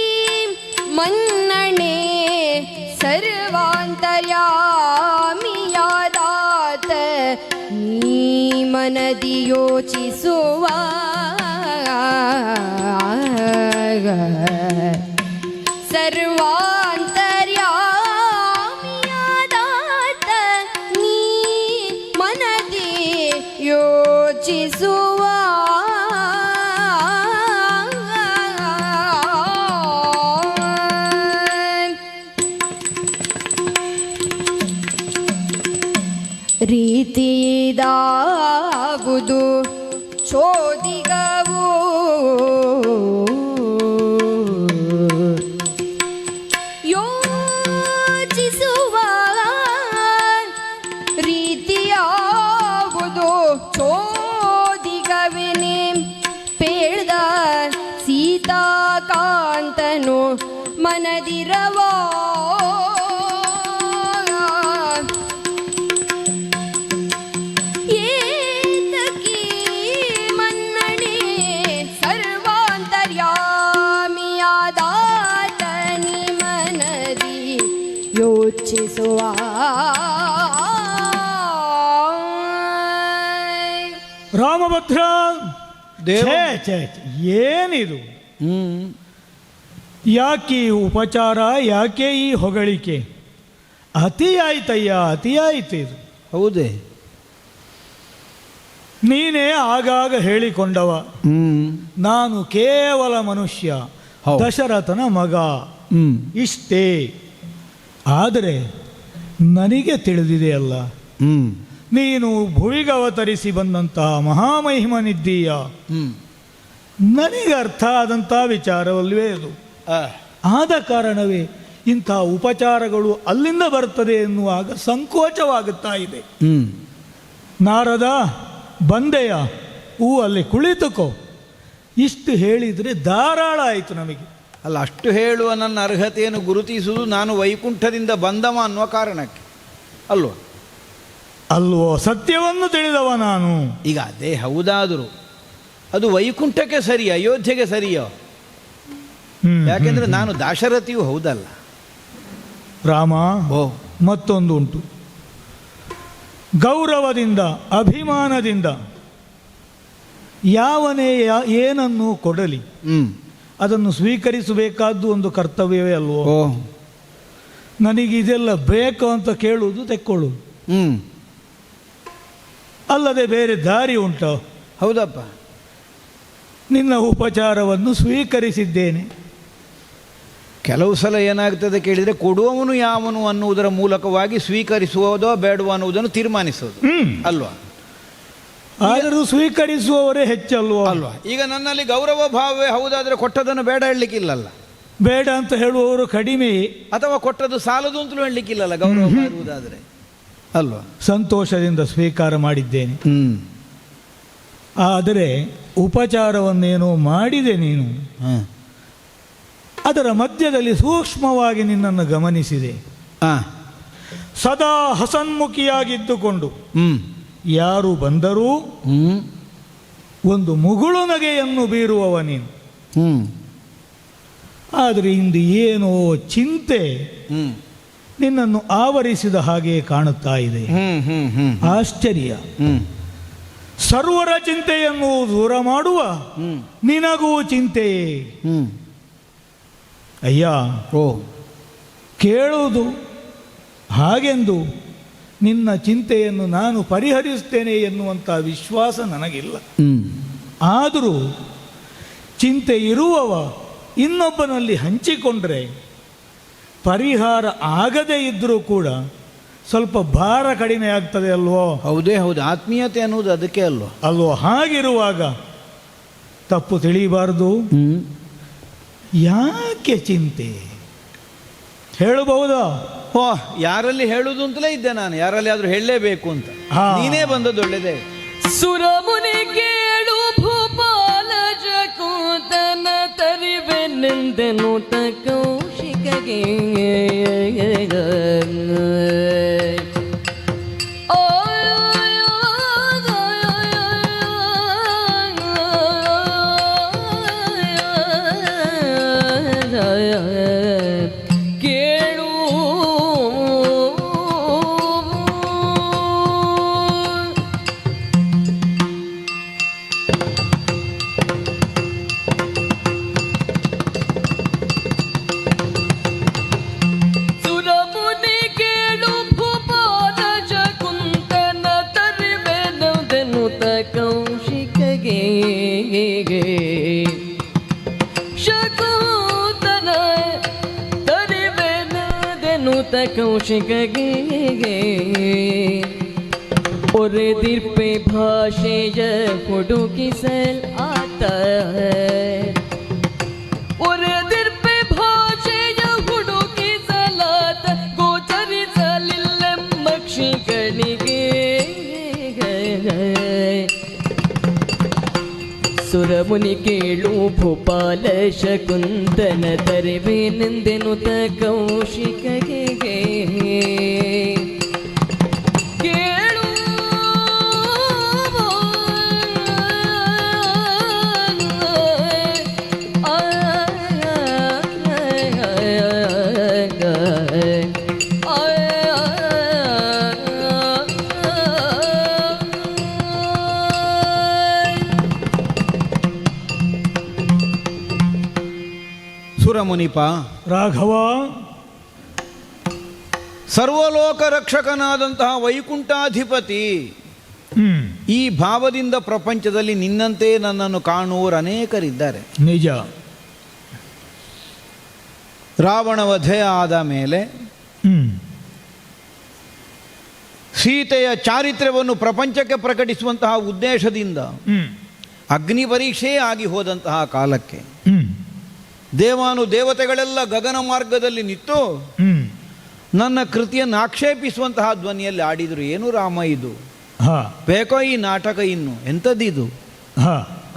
ಮನ್ನಣೆ ಸರ್ವಾಂತರ್ಯಾಮಿಯಾದಾತ ನೀ ಮನದಿ ಯೋಚಿಸುವ ಸರ್ವಾಂತರ್ಯಾಮಿಯಾದಾತ ನೀ ಮನದಿ ಯೋಚಿಸುವ ರೀತಿದಾವುದು ಚೋದಿಗವು ಯೋಚಿಸುವ ರೀತಿಯಾವುದು ಚೋದಿಗವಿನೇ ಪೇಳ್ದ ಸೀತಾಕಾಂತನು ಮನದಿರವಾ ಯೋಚಿಸುವ. ರಾಮಭದ್ರ, ಏನಿದು? ಯಾಕೆ ಈ ಉಪಚಾರ, ಯಾಕೆ ಈ ಹೊಗಳಿಕೆ? ಅತಿ ಆಯ್ತಯ್ಯ, ಅತಿ ಆಯ್ತು ಇದು. ಹೌದೇ? ನೀನೇ ಆಗಾಗ ಹೇಳಿಕೊಂಡವ, ನಾನು ಕೇವಲ ಮನುಷ್ಯ, ದಶರಥನ ಮಗ, ಇಷ್ಟೇ. ಆದರೆ ನನಗೆ ತಿಳಿದಿದೆಯಲ್ಲ, ನೀನು ಭುವಿಗೆ ಅವತರಿಸಿ ಬಂದಂತಹ ಮಹಾಮಹಿಮನಿದ್ದೀಯ. ನನಗೆ ಅರ್ಥ ಆದಂಥ ವಿಚಾರವಲ್ವೇ ಅದು. ಆದ ಕಾರಣವೇ ಇಂಥ ಉಪಚಾರಗಳು ಅಲ್ಲಿಂದ ಬರ್ತದೆ ಎನ್ನುವಾಗ ಸಂಕೋಚವಾಗುತ್ತಾ ಇದೆ. ನಾರದ, ಬಂದೆಯ ಅಲ್ಲಿ ಕುಳಿತುಕೋ, ಇಷ್ಟು ಹೇಳಿದರೆ ಧಾರಾಳ ಆಯಿತು ನಮಗೆ. ಅಲ್ಲ, ಅಷ್ಟು ಹೇಳುವ ನನ್ನ ಅರ್ಹತೆಯನ್ನು ಗುರುತಿಸುವುದು ನಾನು ವೈಕುಂಠದಿಂದ ಬಂದವ ಅನ್ನುವ ಕಾರಣಕ್ಕೆ ಅಲ್ವೋ? ಅಲ್ವೋ? ಸತ್ಯವನ್ನು ತಿಳಿದವ ನಾನು. ಈಗ ಅದೇ ಹೌದಾದರೂ ಅದು ವೈಕುಂಠಕ್ಕೆ ಸರಿ, ಅಯೋಧ್ಯೆಗೆ ಸರಿಯೋ? ಯಾಕೆಂದರೆ ನಾನು ದಾಶರಥಿಯೂ ಹೌದಲ್ಲ. ರಾಮ, ಮತ್ತೊಂದು ಉಂಟು. ಗೌರವದಿಂದ, ಅಭಿಮಾನದಿಂದ ಯಾವನೇ ಏನನ್ನು ಕೊಡಲಿ ಅದನ್ನು ಸ್ವೀಕರಿಸಬೇಕಾದ್ದು ಒಂದು ಕರ್ತವ್ಯವೇ ಅಲ್ವೋ? ಓ, ನನಗಿದೆಲ್ಲ ಬೇಕು ಅಂತ ಕೇಳುವುದು ತೆಕ್ಕೊಳ್ಳುವುದು ಅಲ್ಲದೆ ಬೇರೆ ದಾರಿ ಉಂಟೋ? ಹೌದಪ್ಪ. ನಿನ್ನ ಉಪಚಾರವನ್ನು ಸ್ವೀಕರಿಸಿದ್ದೇನೆ. ಕೆಲವು ಸಲ ಏನಾಗ್ತದೆ ಕೇಳಿದರೆ, ಕೊಡುವವನು ಯಾವನು ಅನ್ನುವುದರ ಮೂಲಕವಾಗಿ ಸ್ವೀಕರಿಸುವುದೋ ಬೇಡವೋ ಅನ್ನುವುದನ್ನು ತೀರ್ಮಾನಿಸೋದು ಅಲ್ವಾ? ಆದರೂ ಸ್ವೀಕರಿಸುವವರೇ ಹೆಚ್ಚಲ್ವೋ? ಅಲ್ವಾ? ಈಗ ನನ್ನಲ್ಲಿ ಗೌರವ ಭಾವವೇ ಹೌದಾದರೆ ಕೊಟ್ಟದನ್ನು ಬೇಡ ಹೇಳಲಿಕ್ಕಿಲ್ಲಲ್ಲ. ಬೇಡ ಅಂತ ಹೇಳುವವರು ಕಡಿಮೆ, ಅಥವಾ ಕೊಟ್ಟದ್ದು ಸಾಲದು ಅಂತಲೂ ಹೇಳಲಿಕ್ಕಿಲ್ಲಲ್ಲ ಗೌರವ ಇರುವುದಾದರೆ ಅಲ್ವಾ? ಸಂತೋಷದಿಂದ ಸ್ವೀಕಾರ ಮಾಡಿದ್ದೇನೆ. ಆದರೆ ಉಪಚಾರವನ್ನೇನೋ ಮಾಡಿದೆ ನೀನು. ಅದರ ಮಧ್ಯದಲ್ಲಿ ಸೂಕ್ಷ್ಮವಾಗಿ ನಿನ್ನನ್ನು ಗಮನಿಸಿದೆ. ಸದಾ ಹಸನ್ಮುಖಿಯಾಗಿದ್ದುಕೊಂಡು ಯಾರು ಬಂದರೂ ಒಂದು ಮುಗುಳು ನಗೆಯನ್ನು ಬೀರುವವ ನೀನು. ಆದರೆ ಇಂದು ಏನೋ ಚಿಂತೆ ನಿನ್ನನ್ನು ಆವರಿಸಿದ ಹಾಗೆ ಕಾಣುತ್ತಾ ಇದೆ. ಆಶ್ಚರ್ಯ. ಸರ್ವರ ಚಿಂತೆಯನ್ನು ದೂರ ಮಾಡುವ ನಿನಗೂ ಚಿಂತೆಯೇ. ಅಯ್ಯ, ಕೇಳುವುದು ಹಾಗೆಂದು ನಿನ್ನ ಚಿಂತೆಯನ್ನು ನಾನು ಪರಿಹರಿಸ್ತೇನೆ ಎನ್ನುವಂಥ ವಿಶ್ವಾಸ ನನಗಿಲ್ಲ. ಆದರೂ ಚಿಂತೆ ಇರುವವ ಇನ್ನೊಬ್ಬನಲ್ಲಿ ಹಂಚಿಕೊಂಡ್ರೆ ಪರಿಹಾರ ಆಗದೇ ಇದ್ದರೂ ಕೂಡ ಸ್ವಲ್ಪ ಭಾರ ಕಡಿಮೆ ಆಗ್ತದೆ ಅಲ್ವೋ? ಹೌದೇ ಹೌದು. ಆತ್ಮೀಯತೆ ಅನ್ನೋದು ಅದಕ್ಕೆ ಅಲ್ವೋ? ಹಾಗಿರುವಾಗ ತಪ್ಪು ತಿಳಿಯಬಾರದು. ಯಾಕೆ ಚಿಂತೆ ಹೇಳಬಹುದಾ? ಯಾರಲ್ಲಿ ಹೇಳುವುದು ಅಂತಲೇ ಇದ್ದೆ ನಾನು. ಯಾರಲ್ಲಿ ಆದ್ರೂ ಹೇಳಲೇಬೇಕು ಅಂತ. ನೀನೇ ಬಂದದ್ದು ಒಳ್ಳೆದೇ. ಸುರಮುನಿ ಕೇಳು ಭೂಪಾಲ ಜಕೂತನ ತರಿವೆನೆಂದೆನು ಕೌಶಿಕಗೆ. ಶಕುಂತನ ತರಿವೆನದೆನುತ ಕೌಶಿಕಗೆ ಒರೆದಿರ್ಪೆ ಭಾಷೆಯ ಹುಡುಕಿಸಲ್ ಆತ. ಒರೆದಿರ್ಪೆ ಭಾಷೆಯ ಹುಡುಕಿಸಲಾತ ಗೋಚರಿಸಲಿಲ್ಲೆಂಬ ಕ್ಷಿಕಣಿಗೆ. ಸುರಮುನಿ ಕೇಳು ಭೂಪಾಲ ಶಕುಂತನ ತರಿವೆನೆಂದೆನುತ ಕೌಶಿಕಗೆ. ಕೇಳು ಸುರಮುನಿಪ, ರಾಘವ, ಸರ್ವಲೋಕ ರಕ್ಷಕನಾದಂತಹ ವೈಕುಂಠಾಧಿಪತಿ, ಈ ಭಾವದಿಂದ ಪ್ರಪಂಚದಲ್ಲಿ ನಿನ್ನಂತೆ ನನ್ನನ್ನು ಕಾಣುವವರು ಅನೇಕರಿದ್ದಾರೆ. ನಿಜ. ರಾವಣ ವಧೆ ಆದ ಮೇಲೆ ಸೀತೆಯ ಚಾರಿತ್ರ್ಯವನ್ನು ಪ್ರಪಂಚಕ್ಕೆ ಪ್ರಕಟಿಸುವಂತಹ ಉದ್ದೇಶದಿಂದ ಅಗ್ನಿ ಪರೀಕ್ಷೆಯೇ ಆಗಿ ಹೋದಂತಹ ಕಾಲಕ್ಕೆ ದೇವಾನು ದೇವತೆಗಳೆಲ್ಲ ಗಗನ ಮಾರ್ಗದಲ್ಲಿ ನಿಂತು ನನ್ನ ಕೃತಿಯನ್ನು ಆಕ್ಷೇಪಿಸುವಂತಹ ಧ್ವನಿಯಲ್ಲಿ ಆಡಿದರು. ಏನು ರಾಮ ಇದು? ಬೇಕೋ ಈ ನಾಟಕ? ಇನ್ನು ಎಂಥದ್ದಿದು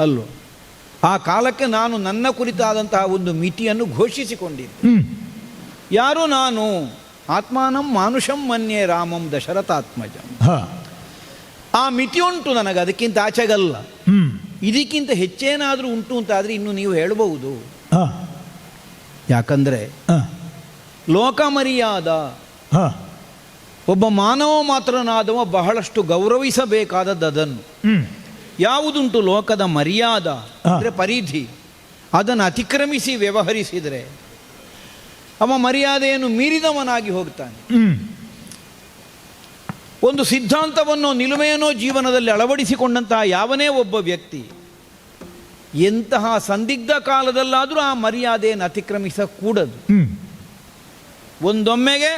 ಅಲ್ಲೋ? ಆ ಕಾಲಕ್ಕೆ ನಾನು ನನ್ನ ಕುರಿತಾದಂತಹ ಒಂದು ಮಿತಿಯನ್ನು ಘೋಷಿಸಿಕೊಂಡಿದ್ದೆ. ಯಾರು ನಾನು? ಆತ್ಮಾನಂ ಮಾನುಷಂ ಮನ್ಯೆ ರಾಮಂ ದಶರಥಾತ್ಮಜಂ. ಆ ಮಿತಿ ಉಂಟು ನನಗೆ, ಅದಕ್ಕಿಂತ ಆಚೆಗಲ್ಲ. ಇದಕ್ಕಿಂತ ಹೆಚ್ಚೇನಾದರೂ ಉಂಟು ಅಂತಾದರೆ ಇನ್ನು ನೀವು ಹೇಳಬಹುದು. ಯಾಕಂದರೆ ಲೋಕಮರಿಯಾದ ಒಬ್ಬ ಮಾನವ ಮಾತ್ರನಾದವ ಬಹಳಷ್ಟು ಗೌರವಿಸಬೇಕಾದದ್ದು ಅದನ್ನು. ಯಾವುದುಂಟು ಲೋಕದ ಮರ್ಯಾದ ಅಂದರೆ ಪರಿಧಿ, ಅದನ್ನು ಅತಿಕ್ರಮಿಸಿ ವ್ಯವಹರಿಸಿದರೆ ಅವ ಮರ್ಯಾದೆಯನ್ನು ಮೀರಿದವನಾಗಿ ಹೋಗ್ತಾನೆ. ಒಂದು ಸಿದ್ಧಾಂತವನ್ನು ನಿಲುಮೆಯನ್ನೋ ಜೀವನದಲ್ಲಿ ಅಳವಡಿಸಿಕೊಂಡಂತಹ ಯಾವನೇ ಒಬ್ಬ ವ್ಯಕ್ತಿ ಎಂತಹ ಸಂದಿಗ್ಧ ಕಾಲದಲ್ಲಾದರೂ ಆ ಮರ್ಯಾದೆಯನ್ನು ಅತಿಕ್ರಮಿಸಕೂಡದು. ಒಂದೊಮ್ಮೆಗೆ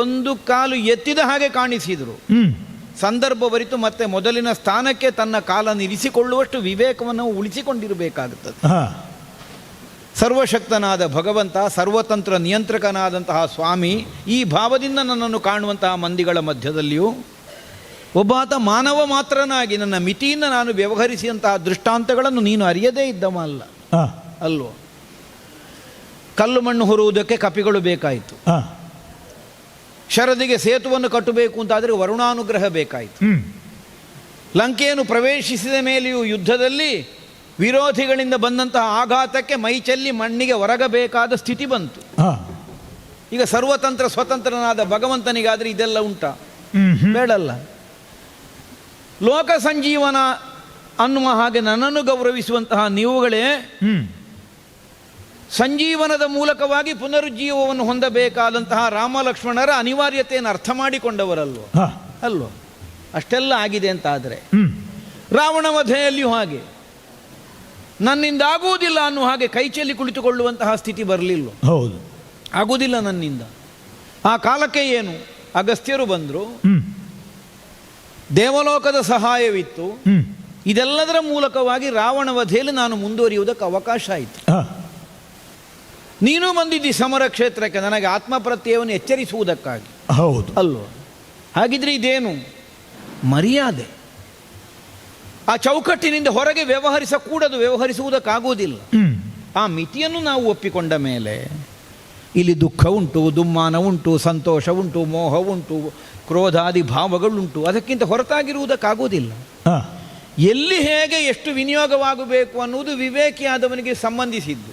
ಒಂದು ಕಾಲು ಎತ್ತಿದ ಹಾಗೆ ಕಾಣಿಸಿದರು, ಸಂದರ್ಭ ಬರಿತು ಮತ್ತೆ ಮೊದಲಿನ ಸ್ಥಾನಕ್ಕೆ ತನ್ನ ಕಾಲನ್ನು ಇರಿಸಿಕೊಳ್ಳುವಷ್ಟು ವಿವೇಕವನ್ನು ಉಳಿಸಿಕೊಂಡಿರಬೇಕಾಗುತ್ತದೆ. ಸರ್ವಶಕ್ತನಾದ ಭಗವಂತ, ಸರ್ವತಂತ್ರ ನಿಯಂತ್ರಕನಾದಂತಹ ಸ್ವಾಮಿ, ಈ ಭಾವದಿಂದ ನನ್ನನ್ನು ಕಾಣುವಂತಹ ಮಂದಿಗಳ ಮಧ್ಯದಲ್ಲಿಯೂ ಒಬ್ಬಾತ ಮಾನವ ಮಾತ್ರನಾಗಿ ನನ್ನ ಮಿತಿಯಿಂದ ನಾನು ವ್ಯವಹರಿಸಿದಂತಹ ದೃಷ್ಟಾಂತಗಳನ್ನು ನೀನು ಅರಿಯದೇ ಇದ್ದವ ಅಲ್ವೋ. ಕಲ್ಲು ಮಣ್ಣು ಹೊರುವುದಕ್ಕೆ ಕಪಿಗಳು ಬೇಕಾಯಿತು, ಶರದಿಗೆ ಸೇತುವನ್ನು ಕಟ್ಟಬೇಕು ಅಂತಾದರೆ ವರುಣಾನುಗ್ರಹ ಬೇಕಾಯಿತು. ಲಂಕೆಯನ್ನು ಪ್ರವೇಶಿಸಿದ ಮೇಲೆಯೂ ಯುದ್ಧದಲ್ಲಿ ವಿರೋಧಿಗಳಿಂದ ಬಂದಂತಹ ಆಘಾತಕ್ಕೆ ಮೈಚೆಲ್ಲಿ ಮಣ್ಣಿಗೆ ಹೊರಗಬೇಕಾದ ಸ್ಥಿತಿ ಬಂತು. ಈಗ ಸರ್ವತಂತ್ರ ಸ್ವತಂತ್ರನಾದ ಭಗವಂತನಿಗಾದರೆ ಇದೆಲ್ಲ ಉಂಟಾ? ಬೇಡಲ್ಲ. ಲೋಕ ಸಂಜೀವನ ಅನ್ನುವ ಹಾಗೆ ನನ್ನನ್ನು ಗೌರವಿಸುವಂತಹ ನೀವುಗಳೇ ಸಂಜೀವನದ ಮೂಲಕವಾಗಿ ಪುನರುಜ್ಜೀವವನ್ನು ಹೊಂದಬೇಕಾದಂತಹ ರಾಮ ಲಕ್ಷ್ಮಣರ ಅನಿವಾರ್ಯತೆಯನ್ನು ಅರ್ಥ ಮಾಡಿಕೊಂಡವರಲ್ವೋ ಅಲ್ವೋ. ಅಷ್ಟೆಲ್ಲ ಆಗಿದೆ ಅಂತ ಆದರೆ ರಾವಣ ವಧೆಯಲ್ಲಿಯೂ ಹಾಗೆ ನನ್ನಿಂದ ಆಗುವುದಿಲ್ಲ ಅನ್ನುವ ಹಾಗೆ ಕೈಚೆಲ್ಲಿ ಕುಳಿತುಕೊಳ್ಳುವಂತಹ ಸ್ಥಿತಿ ಬರಲಿಲ್ಲ. ಹೌದು, ಆಗುವುದಿಲ್ಲ ನನ್ನಿಂದ. ಆ ಕಾಲಕ್ಕೆ ಏನು, ಅಗಸ್ತ್ಯರು ಬಂದರು, ದೇವಲೋಕದ ಸಹಾಯವಿತ್ತು. ಇದೆಲ್ಲದರ ಮೂಲಕವಾಗಿ ರಾವಣ ವಧೆಯಲ್ಲಿ ನಾನು ಮುಂದುವರಿಯುವುದಕ್ಕೆ ಅವಕಾಶ ಆಯಿತು. ನೀನು ಬಂದಿದ್ದಿ ಸಮರ ಕ್ಷೇತ್ರಕ್ಕೆ ನನಗೆ ಆತ್ಮಪ್ರತ್ಯಯವನ್ನು ಎಚ್ಚರಿಸುವುದಕ್ಕಾಗಿ. ಹೌದು ಅಲ್ವ? ಹಾಗಿದ್ರೆ ಇದೇನು ಮರ್ಯಾದೆ? ಆ ಚೌಕಟ್ಟಿನಿಂದ ಹೊರಗೆ ವ್ಯವಹರಿಸಕೂಡದು, ವ್ಯವಹರಿಸುವುದಕ್ಕಾಗುವುದಿಲ್ಲ. ಆ ಮಿತಿಯನ್ನು ನಾವು ಒಪ್ಪಿಕೊಂಡ ಮೇಲೆ ಇಲ್ಲಿ ದುಃಖ ಉಂಟು, ದುಮ್ಮಾನ ಉಂಟು, ಸಂತೋಷ ಉಂಟು, ಮೋಹ ಉಂಟು, ಕ್ರೋಧಾದಿ ಭಾವಗಳುಂಟು. ಅದಕ್ಕಿಂತ ಹೊರತಾಗಿರುವುದಕ್ಕಾಗುವುದಿಲ್ಲ. ಎಲ್ಲಿ ಹೇಗೆ ಎಷ್ಟು ವಿನಿಯೋಗವಾಗಬೇಕು ಅನ್ನುವುದು ವಿವೇಕಿಯಾದವನಿಗೆ ಸಂಬಂಧಿಸಿದ್ದು.